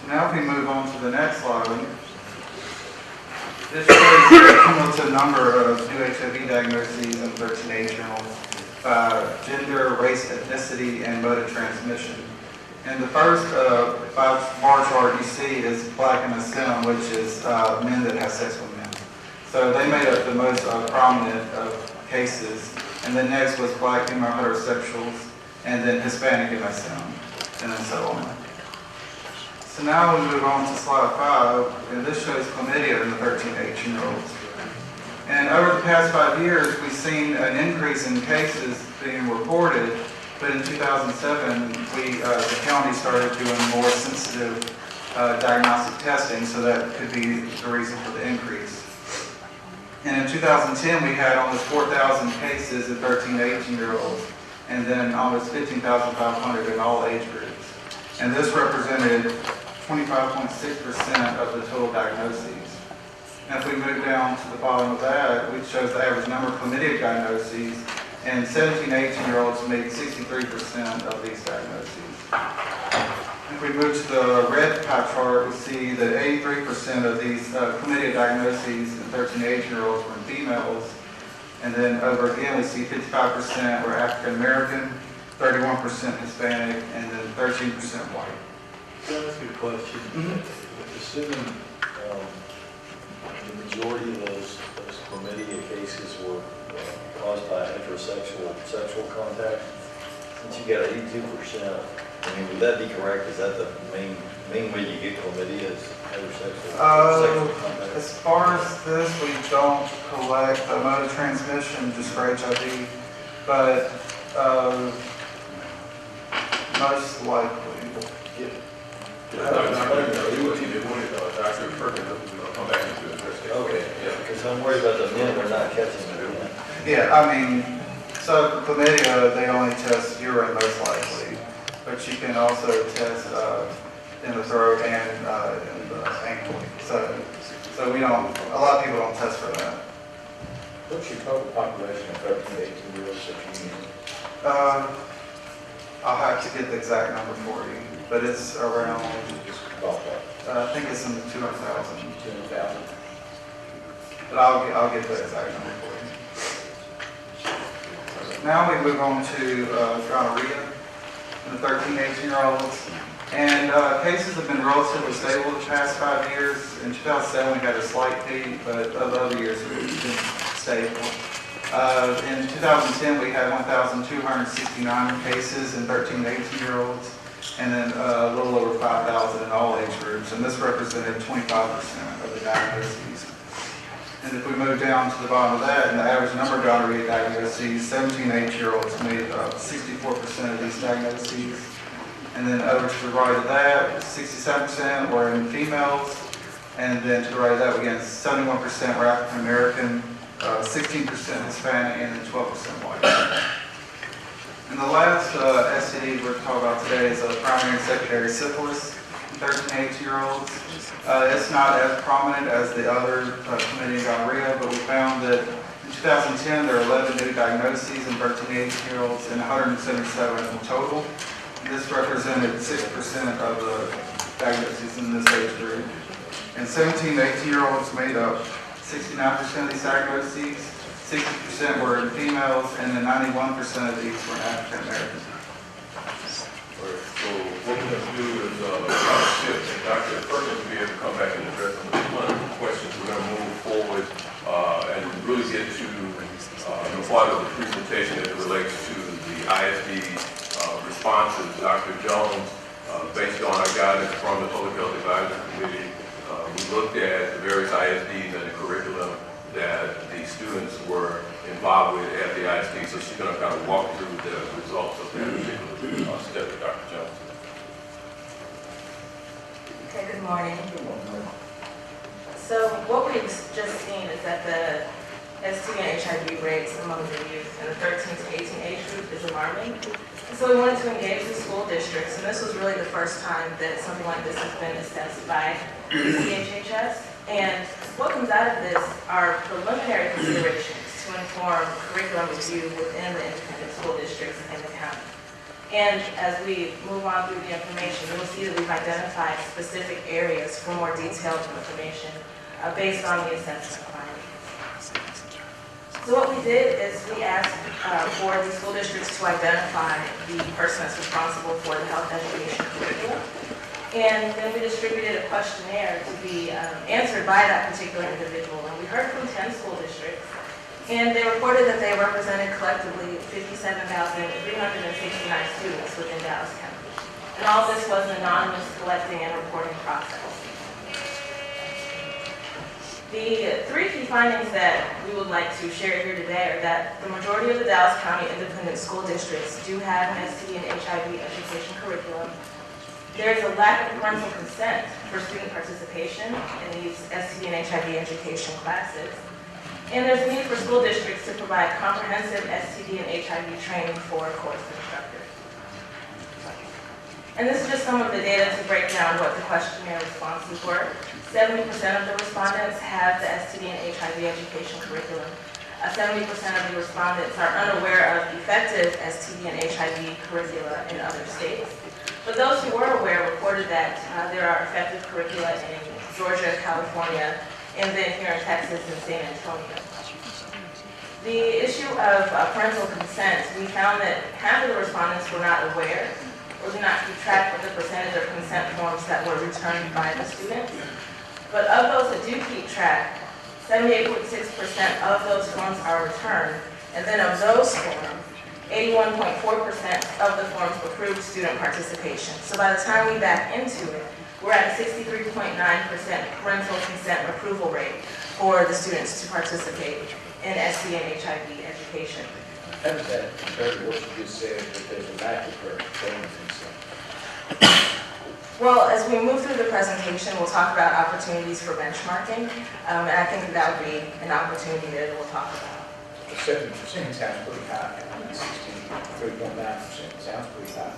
So now if we move on to the next slide, this shows the cumulative number of new HIV diagnoses in 13 to 18-year-olds by gender, race, ethnicity, and mode of transmission. And the first bar chart you see is Black MSM, which is men that have sex with men. So they made up the most prominent of cases. And then next was Black female heterosexuals, and then Hispanic MSM, and then so on. So now we move on to slide 5, and this shows chlamydia in the 13 to 18-year-olds. And over the past 5 years, we've seen an increase in cases being reported, but in 2007, the county started doing more sensitive diagnostic testing, so that could be the reason for the increase. And in 2010, we had almost 4,000 cases in 13 to 18-year-olds, and then almost 15,500 in all age groups. And this represented 25.6% of the total diagnoses. And if we move down to the bottom of that, which shows the average number of chlamydia diagnoses, and 17 to 18-year-olds made 63% of these diagnoses. If we move to the red pie chart, we see that 83% of these chlamydia diagnoses in 13 to 18-year-olds were in females. And then over again, we see 55% were African American, 31% Hispanic, and then 13% white. Can I ask you a question? Assuming the majority of those chlamydia cases were caused by heterosexual sexual contact, since you got 82%, I mean, would that be correct? Is that the main way you get chlamydia is heterosexual sexual contact? As far as this, we don't collect the mode of transmission just for HIV, but most likely. Okay, because I'm worried about the men we're not catching it. Yeah, I mean, so for chlamydia, they only test urine most likely, but you can also test in the throat and in the ankle. So we don't, a lot of people don't test for that. What's your total population of 13 to 18-year-olds that you need? I'll have to get the exact number for you, but it's around, I think it's in the 200,000. 200,000. But I'll get the exact number for you. Now we move on to gonorrhea in the 13 to 18-year-olds. And cases have been relatively stable the past 5 years. In 2007, we had a slight peak, but of the other years, it's been stable. In 2010, we had 1,269 cases in 13 to 18-year-olds, and then a little over 5,000 in all age groups, and this represented 25% of the diagnoses. And if we move down to the bottom of that, and the average number of gonorrhea diagnoses, 17 to 18-year-olds made up 64% of these diagnoses. And then over to the right of that, 67% were in females. And then to the right of that, again, 71% were African American, 16% Hispanic, and then 12% white. And the last STD we're talking about today is primary and secondary syphilis in 13 to 18-year-olds. It's not as prominent as the other chlamydia and gonorrhea, but we found that in 2010 there were 11 new diagnoses in 13 to 18-year-olds and 177 in total. And this represented 6% of the diagnoses in this age group. And 17 to 18-year-olds made up 69% of these diagnoses, 60% were in females, and then 91% of these were in African Americans. So what we're going to do is shift, and Dr. Perkins will be able to come back and address one of the questions. We're going to move forward and really get to the part of the presentation as it relates to the ISD responses. Dr. Jones, based on our guidance from the Public Health Advisory Committee, we looked at the various ISDs and the curriculum that the students were involved with at the ISD. So she's going to kind of walk through the results of that particular study. Dr. Jones. Okay, good morning. So what we've just seen is that the STD and HIV rates among the youth in the 13 to 18 age group is alarming. And so we wanted to engage the school districts, and this was really the first time that something like this has been assessed by CHHS. And what comes out of this are preliminary considerations to inform curriculum review within the independent school districts in the county. And as we move on through the information, you'll see that we've identified specific areas for more detailed information based on the assessment findings. So what we did is we asked for the school districts to identify the person that's responsible for the health education curriculum. And then we distributed a questionnaire to be answered by that particular individual. And we heard from 10 school districts. And they reported that they represented collectively 57,369 students within Dallas County. And all this was an anonymous collecting and reporting process. The three key findings that we would like to share here today are that the majority of the Dallas County independent school districts do have an STD and HIV education curriculum. There is a lack of parental consent for student participation in these STD and HIV education classes. And there's a need for school districts to provide comprehensive STD and HIV training for course instructors. And this is just some of the data to break down what the questionnaire responses were. 70% of the respondents have the STD and HIV education curriculum. 70% of the respondents are unaware of effective STD and HIV curricula in other states. But those who were aware reported that there are effective curricula in Georgia, California, and then here in Texas and San Antonio. The issue of parental consent, we found that half of the respondents were not aware or did not keep track of the percentage of consent forms that were returned by the students. But of those that do keep track, 78.6% of those forms are returned, and then of those forms, 81.4% of the forms approved student participation. So by the time we back into it, we're at a 63.9% parental consent approval rate for the students to participate in STD and HIV education. How does that compare to what you just said, that there's a lack of parental consent? Well, as we move through the presentation, we'll talk about opportunities for benchmarking, and I think that would be an opportunity that we'll talk about. 70% sounds pretty high, 3.9% sounds pretty high.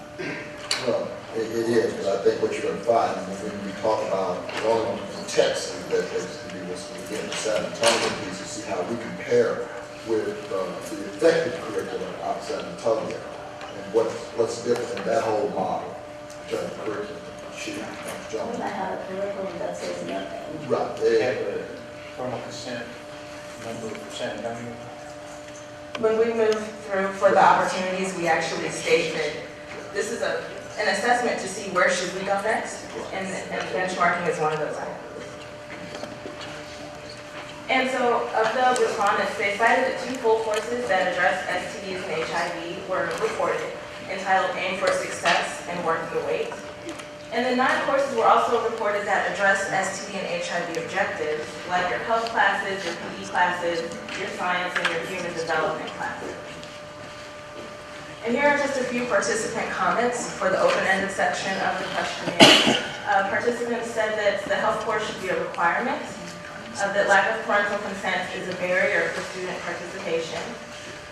Well, it is, but I think what you're going to find when we talk about going on Texas, that is to be what's again the San Antonio piece to see how we compare with the effective curriculum out of San Antonio and what's different in that whole model in terms of curriculum. We might have a curriculum that says nothing. Right. They have a parental consent number for San Antonio. When we move through for the opportunities, we actually state that this is an assessment to see where should we go next, and benchmarking is one of those items. And so of the respondents, they cited that 2 full courses that address STDs and HIV were reported, entitled Aim for Success and Worth the Wait. And then 9 courses were also reported that address STD and HIV objectives, like your health classes, your PE classes, your science, and your human development classes. And here are just a few participant comments for the open-ended section of the questionnaire. Participants said that the health course should be a requirement, that lack of parental consent is a barrier for student participation.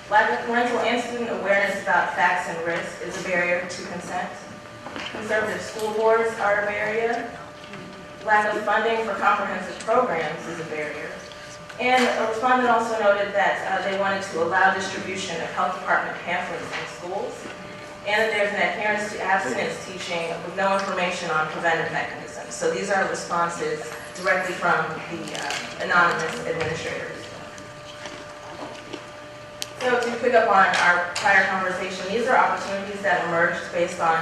Lack of parental and student awareness about facts and risks is a barrier to consent. Conservative school boards are a barrier. Lack of funding for comprehensive programs is a barrier. And a respondent also noted that they wanted to allow distribution of health department pamphlets in schools, and that there's an adherence to abstinence teaching with no information on preventive mechanisms. So these are responses directly from the anonymous administrators. So to pick up on our prior conversation, these are opportunities that emerged based on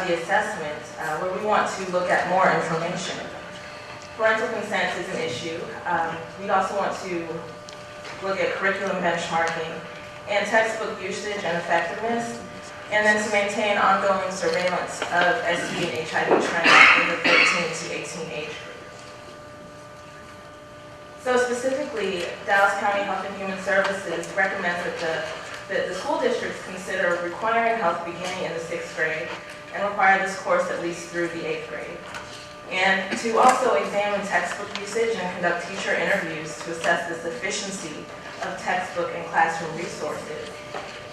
the assessment, where we want to look at more information. Parental consent is an issue. We'd also want to look at curriculum benchmarking and textbook usage and effectiveness, and then to maintain ongoing surveillance of STD and HIV trends in the 13 to 18 age group. So specifically, Dallas County Health and Human Services recommends that the school districts consider requiring health beginning in the 6th grade and require this course at least through the 8th grade. And to also examine textbook usage and conduct teacher interviews to assess the sufficiency of textbook and classroom resources.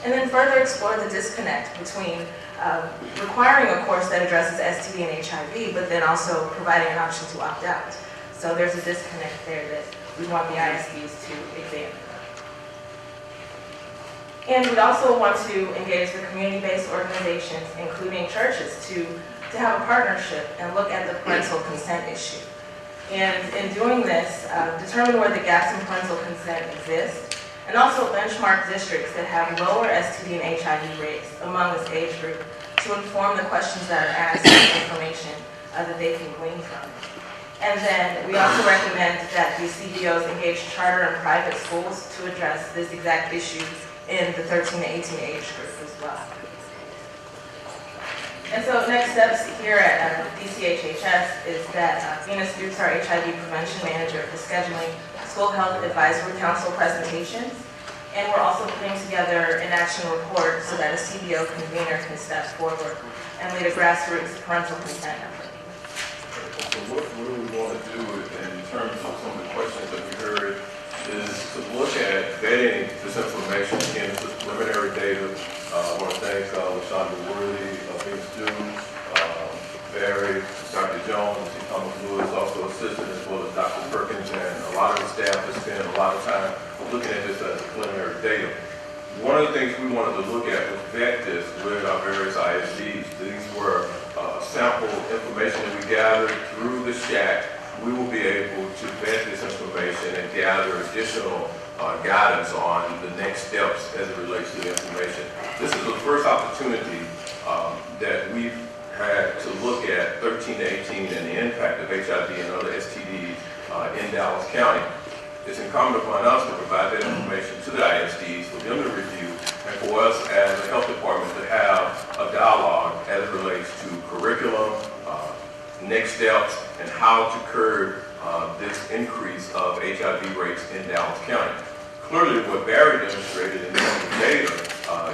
And then further explore the disconnect between requiring a course that addresses STD and HIV, but then also providing an option to opt out. So there's a disconnect there that we want the ISDs to examine. And we'd also want to engage the community-based organizations, including churches, to have a partnership and look at the parental consent issue. And in doing this, determine where the gaps in parental consent exist, and also benchmark districts that have lower STD and HIV rates among this age group to inform the questions that are asked and information that they can glean from. And then we also recommend that the CBOs engage charter and private schools to address this exact issue in the 13 to 18 age group as well. And so next steps here at DCHHS is that Venus Dukes, our HIV prevention manager, is scheduling school health advisory council presentations. And we're also putting together an action report so that a CBO convener can step forward and lead a grassroots parental consent effort. So what we want to do in terms of some of the questions that we heard is to look at vetting this information. Again, this is preliminary data. I want to thank LaShonda Worthy, Venus Dukes, Barry, Dr. Jones, Thomas Lewis, also assisted, as well as Dr. Perkins, and a lot of the staff has spent a lot of time looking at this as preliminary data. One of the things we wanted to look at was vet this with our various ISDs. These were sample information that we gathered through the SHAC. We will be able to vet this information and gather additional guidance on the next steps as it relates to the information. This is the first opportunity that we've had to look at 13 to 18 and the impact of HIV and other STDs in Dallas County. It's incumbent upon us to provide that information to the ISDs for them to review, and for us as a health department to have a dialogue as it relates to curriculum, next steps, and how to curb this increase of HIV rates in Dallas County. Clearly, what Barry demonstrated in the data,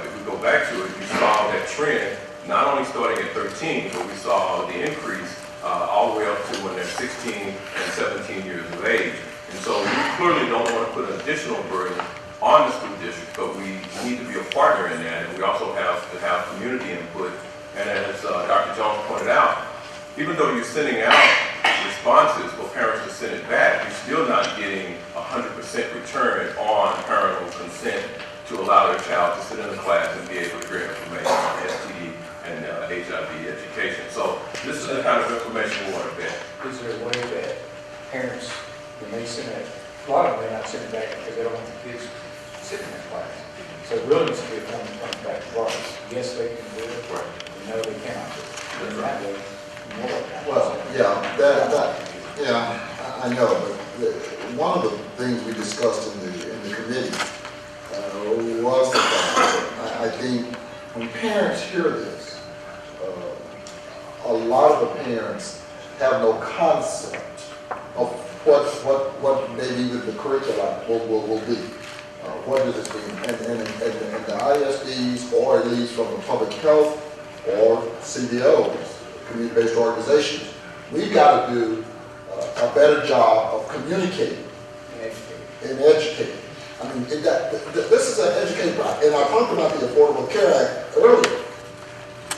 if we go back to it, we saw that trend not only starting at 13, but we saw the increase all the way up to when they're 16 and 17 years of age. And so we clearly don't want to put an additional burden on the school district, but we need to be a partner in that, and we also have to have community input. And as Dr. Jones pointed out, even though you're sending out responses for parents to send it back, you're still not getting 100% return on parental consent to allow their child to sit in the class and be able to hear information on STD and HIV education. So this is the kind of information we want to vet. Is there a way that parents, when they send it, a lot of them may not send it back because they don't want the kids sitting in that class. So it really needs to be a form that comes back to us. Yes, they can do it. Right. No, they cannot do it. That's right. Well, yeah, I know, but one of the things we discussed in the committee was the fact, I think, when parents hear this, a lot of the parents have no concept of what maybe the curriculum will be. What does it mean? And the ISDs, or at least from the public health or CBOs, community-based organizations, we've got to do a better job of communicating and educating. I mean, this is an educating process. And I talked about the Affordable Care Act earlier.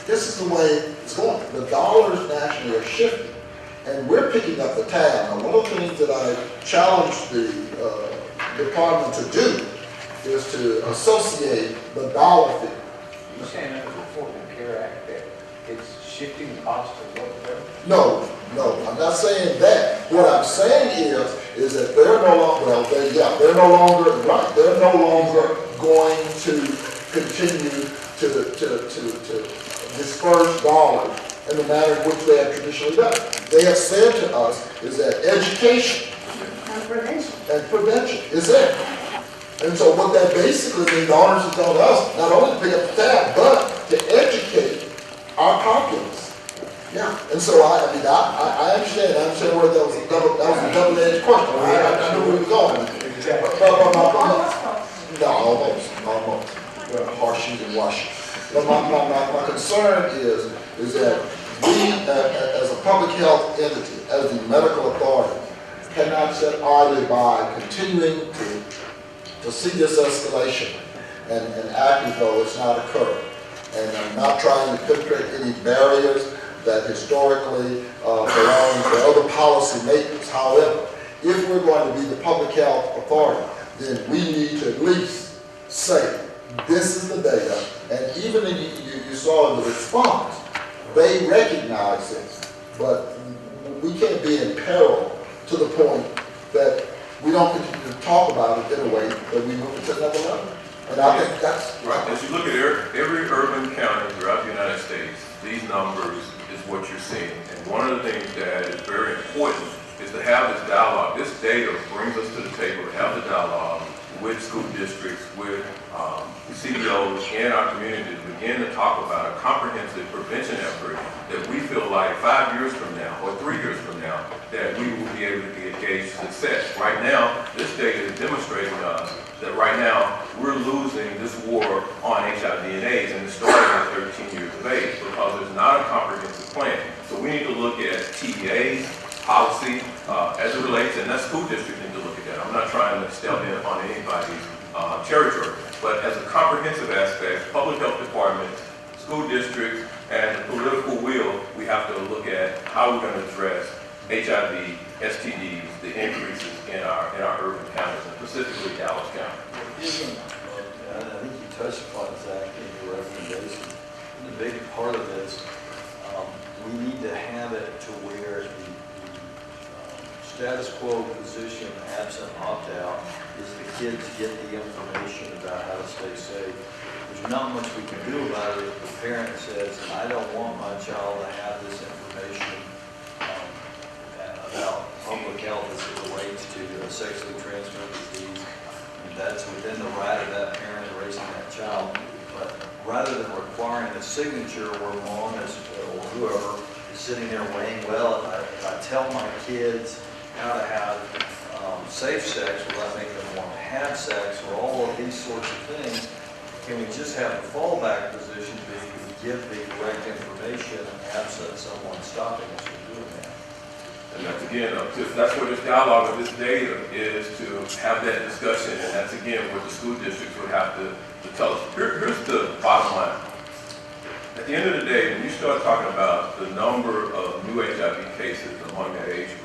This is the way it's going. The dollars nationally are shifting, and we're picking up the tab. Now, one of the things that I challenged the department to do is to associate the dollar figure. You're saying under the Affordable Care Act that it's shifting the cost of what? No, I'm not saying that. What I'm saying is that they're no longer, they're no longer, right, they're no longer going to continue to disperse dollars in the manner in which they have traditionally done. They have said to us is that education and prevention is it. And so what that basically means, the onus is on us, not only to pick up the tab, but to educate our populace. Yeah, and so I understand where that was a double-edged question. I knew where we were going. No, almost. Horseshoes and washes. But my concern is that we, as a public health entity, as the medical authority, cannot sit idly by continuing to see this escalation and act as though it's not occurring. And I'm not trying to penetrate any barriers that historically belong to other policymakers. However, if we're going to be the public health authority, then we need to at least say, this is the data, and even you saw in the response, they recognize this, but we can't be in peril to the point that we don't continue to talk about it in a way that we move it to another level. And I think that's right. As you look at every urban county throughout the United States, these numbers is what you're seeing. And one of the things that is very important is to have this dialogue. This data brings us to the table to have the dialogue with school districts, with CBOs in our community to begin to talk about a comprehensive prevention effort that we feel like 5 years from now or 3 years from now that we will be able to gauge success. Right now, this data is demonstrating to us that right now we're losing this war on HIV and AIDS, and it's starting at 13 years of age because there's not a comprehensive plan. So we need to look at TDA's policy as it relates, and that school district need to look at that. I'm not trying to step in on anybody's territory, but as a comprehensive aspect, public health department, school districts, and the political will, we have to look at how we're going to address HIV, STDs, the increases in our urban counties, and specifically Dallas County. I think you touched upon Zach in your recommendation. The big part of this, we need to have it to where the status quo position, absent opt-out, is the kids get the information about how to stay safe. There's not much we can do about it if the parent says, I don't want my child to have this information about public health as it relates to a sexually transmitted disease. And that's within the right of that parent raising that child. But rather than requiring a signature where mom or whoever is sitting there weighing, well, if I tell my kids how to have safe sex without making them want to have sex, or all of these sorts of things, can we just have a fallback position that you can give the correct information absent someone stopping us from doing that? And that's again, that's where this dialogue of this data is, to have that discussion, and that's again what the school districts would have to tell us. Here's the bottom line. At the end of the day, when you start talking about the number of new HIV cases among that age group,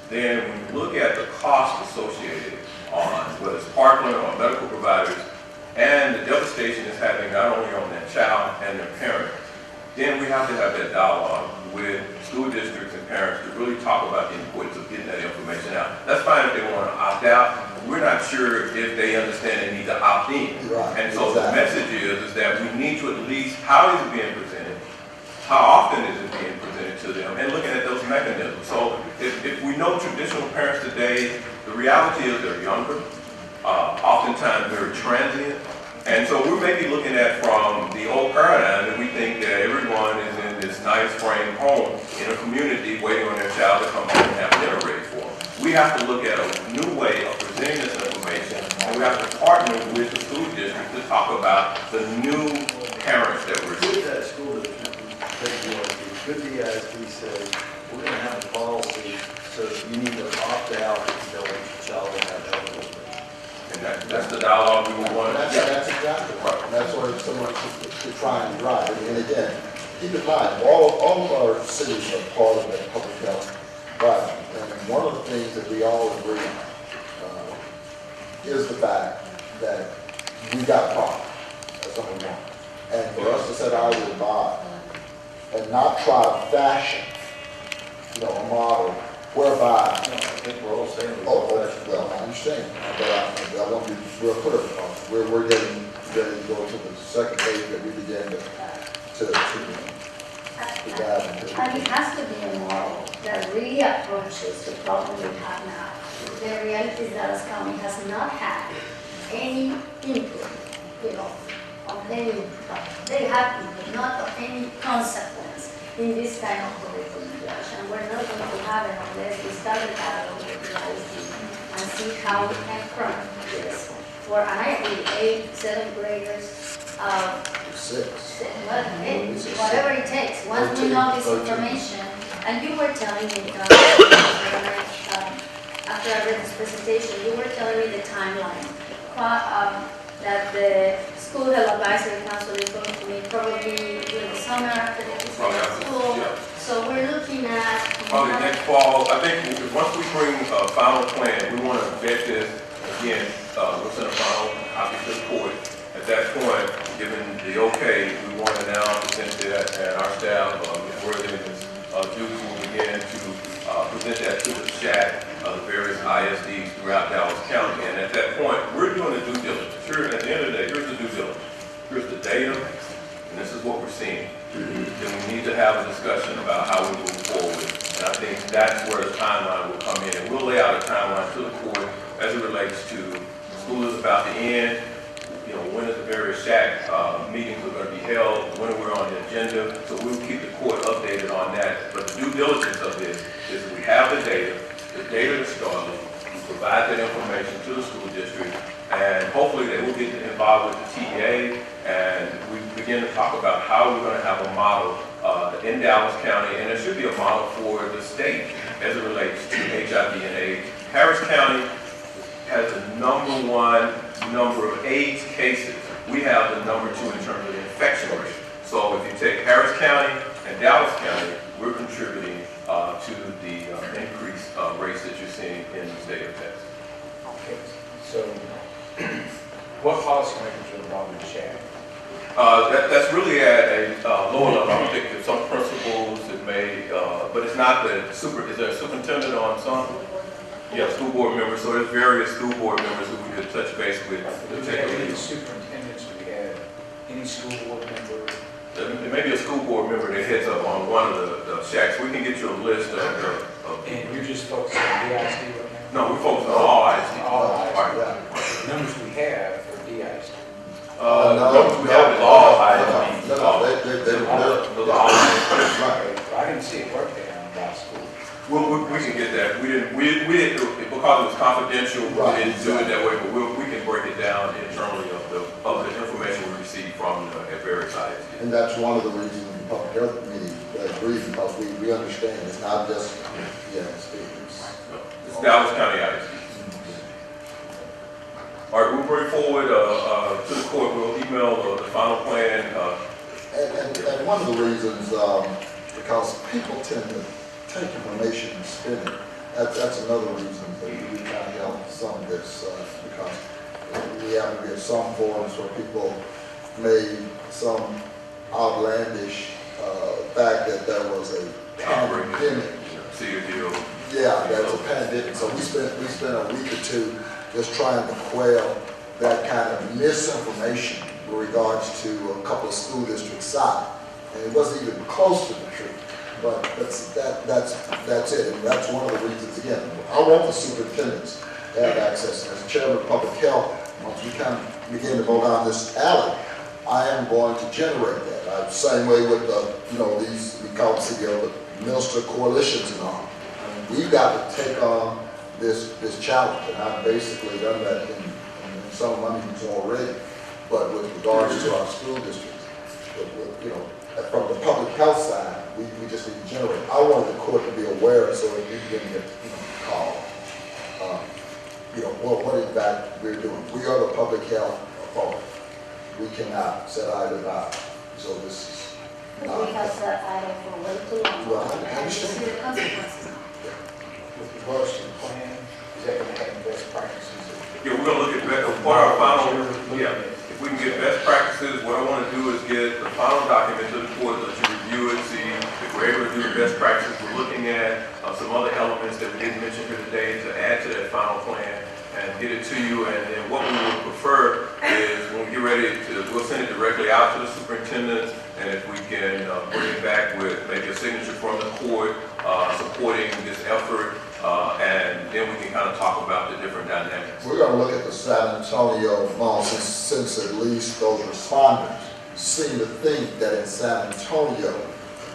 then when you look at the cost associated on whether it's Parkland or medical providers, and the devastation it's having not only on that child and their parent, then we have to have that dialogue with school districts and parents to really talk about the importance of getting that information out. That's fine if they want to opt out. We're not sure if they understand they need to opt in. Right, and so the message is that we need to at least, how is it being presented? How often is it being presented to them? And looking at those mechanisms. So if we know traditional parents today, the reality is they're younger, oftentimes very transient. And so we're maybe looking at from the old paradigm that we think that everyone is in this nice frame home in a community waiting on their child to come home and have dinner ready for them. We have to look at a new way of presenting this information, and we have to partner with the school district to talk about the new parents that we're seeing. With that school district, good DISD says, we're gonna have a policy so that you need to opt out if you don't want your child to have health. And that's the dialogue we want. That's exactly right. And that's what so much to try and drive. And again, keep in mind, all of our cities are part of that public health drive. And one of the things that we all agree on is the fact that we got a problem. That's number one. And for us to set our by and not try to fashion, a model whereby. I think we're all saying. Well, I understand, but I want to be real clear. We're getting ready to go to the second phase that we began to dive into. And it has to be a model that really approaches the problem we have now. The reality is that Dallas County has not had any input, of any, they have input, not of any consequence in this kind of curriculum clash. And we're not going to have it unless we start the dialogue with the ISD and see how we can front this. For, and I agree, 8th, 7th graders, whatever it takes, once we know this information. And you were telling me, after I read this presentation, you were telling me the timeline, that the school health advisory council is going to meet probably during the summer after the kids go to school. Yeah. So we're looking at. Probably next fall. I think once we bring a final plan, we want to vet this again, we'll send a final copy to the court. At that point, given the okay, we want to now present that, and our staff, Ms. Worthy and Ms. Jukes will begin to present that to the SHAC, the various ISDs throughout Dallas County. And at that point, we're doing the due diligence. Here, at the end of the day, here's the due diligence. Here's the data, and this is what we're seeing. Then we need to have a discussion about how we move forward. And I think that's where the timeline will come in. And we'll lay out a timeline to the court as it relates to school is about to end, when is the various SHAC meetings are going to be held, when we're on the agenda. So we'll keep the court updated on that. But the due diligence of this is we have the data is started, we provide that information to the school district, and hopefully they will get involved with the TEA, and we begin to talk about how we're going to have a model in Dallas County, and there should be a model for the state as it relates to HIV and AIDS. Harris County has the #1 number of AIDS cases. We have the #2 in terms of the infection rate. So if you take Harris County and Dallas County, we're contributing to the increased rates that you're seeing in the state of Texas. Okay, so what policymakers are involved in SHAC? That's really at a lower level. I think there's some principals that may, but it's not the is there a superintendent on some? Yeah, school board members. So there's various school board members who we could touch base with. Do we have any superintendents? Do we have any school board members? There may be a school board member that heads up on one of the SHACs. We can get you a list of and you're just focusing on DISD right now? No, we're focusing on all ISD. All ISD. The numbers we have for DISD. Numbers we have is all ISD. Those are all ISD. I didn't see a breakdown by school. We can get that. We didn't because it was confidential. We didn't do it that way, but we can break it down internally of the information we received from at various ISDs. And that's one of the reasons the public health committee agrees, because we understand it's not just it's Dallas County ISD. All right, we'll bring forward to the court. We'll email the final plan. And one of the reasons, because people tend to take information and spin it. That's another reason that we kind of help some of this, because we have to get some forms where people made some outlandish fact that there was a pandemic. Yeah, there was a pandemic. So we spent a week or two just trying to quell that kind of misinformation with regards to a couple of school districts' side, and it wasn't even close to the truth. But that's it, and that's one of the reasons. Again, I want the superintendents have access. And as chairman of public health, once we kind of begin to go down this alley, I am going to generate that. Same way with these, we call them CBO, the minister coalitions and all. We've got to take on this challenge, and I've basically done that in some of my meetings already. But with regards to our school districts, from the public health side, we just need to generate. I wanted the court to be aware so that we can get called. What in fact we're doing. We are the public health authority. We cannot set items out. So this is not. We have set item for way too long. Well, I And you see the consequences. With regards to the plan, is that going to have best practices? Yeah, we're gonna look at our final, if we can get best practices, what I wanna do is get the final document to the court, let you review it, see if we're able to do the best practices. We're looking at some other elements that we didn't mention here today to add to that final plan and get it to you. And then what we would prefer is when we get ready we'll send it directly out to the superintendent, and if we can bring it back with maybe a signature from the court supporting this effort, and then we can kind of talk about the different dynamics. We're going to look at the San Antonio model since at least those responders seem to think that in San Antonio,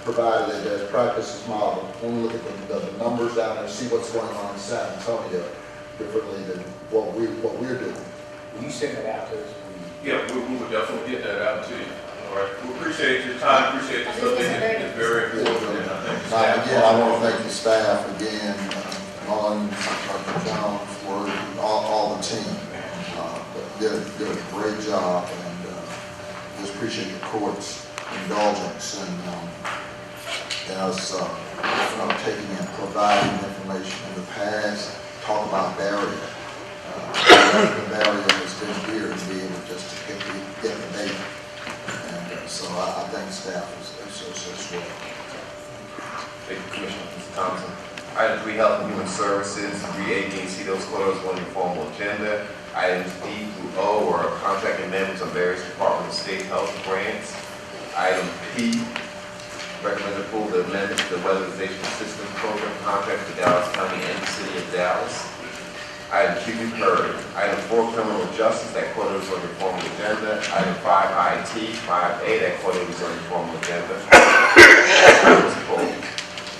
provided a best practices model, when we look at the numbers down there, see what's going on in San Antonio differently than what we're doing. Will you send that out to us? Yeah, we will definitely get that out to you. All right. We appreciate your time, appreciate the subject. It's very important. And I think the staff Again, I want to thank the staff again, Mullen, Dr. Jones, Word, all the team. Did a great job, and just appreciate the court's indulgence and us taking and providing information in the past. Talk about barrier. The barrier has been here to be able just to get the data. And so I thank the staff as well. Thank you, Commissioner. Mr. Thompson. Item 3, Health and Human Services, 3A, D&C, those quotas on the formal agenda. Items D through O are contract amendments on various Department of State health grants. Item P, recommend approval of the amendment to the Weatherization Assistance Program contract for Dallas County and the City of Dallas. Item Q, you've heard. Item 4, criminal justice, that quota is on your formal agenda. Item 5, IT, 5A, that quota is on your formal agenda.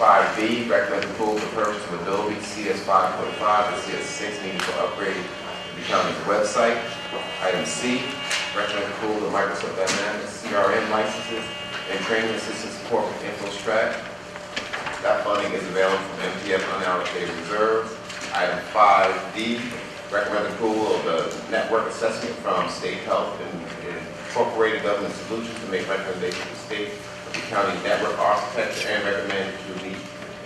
5B, recommend approval of the purchase of Adobe CS 5.5 and CS 6 needed for upgrading the county's website. Item C, recommend approval of Microsoft Dynamics CRM licenses and training assistance support with InfoStrat. That funding is available from MPF unallocated reserves. Item 5D, recommend approval of the network assessment from State Health and Incorporated Government Solutions to make recommendations to state of the county network architecture and recommend to meet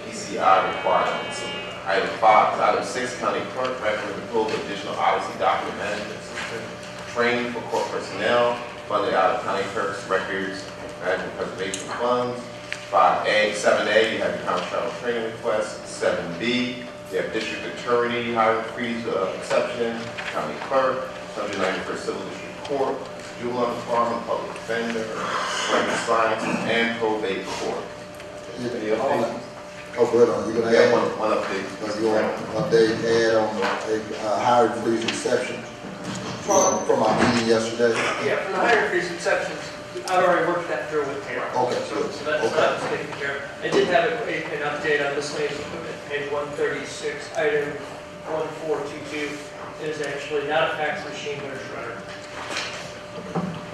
PCI requirements. Item 6, county clerk recommend approval of additional Odyssey document management system training for court personnel funded out of county clerk's records management preservation funds. 7A, you have your county travel training request. 7B, you have district attorney hiring freeze exception, county clerk, 191st Civil District Court, juvenile department, public defender, forensic sciences, and probate court. Any updates? Oh, good. You're going to add one update. You want to update, add on the hiring freeze exception from our meeting yesterday? Yeah, from the hiring freeze exceptions, I've already worked that through with payroll. Okay, good. So that was taken care of. I did have an update on miscellaneous equipment, page 136, item 1422. It is actually not a fax machine, but a shredder.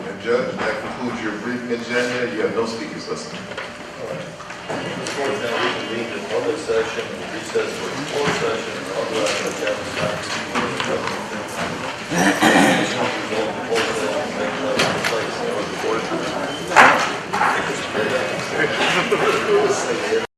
And Judge, that concludes your briefing agenda. You have no speakers listening. All right. This court now reconvenes in public session and recess for a closed session and authorize the chairman to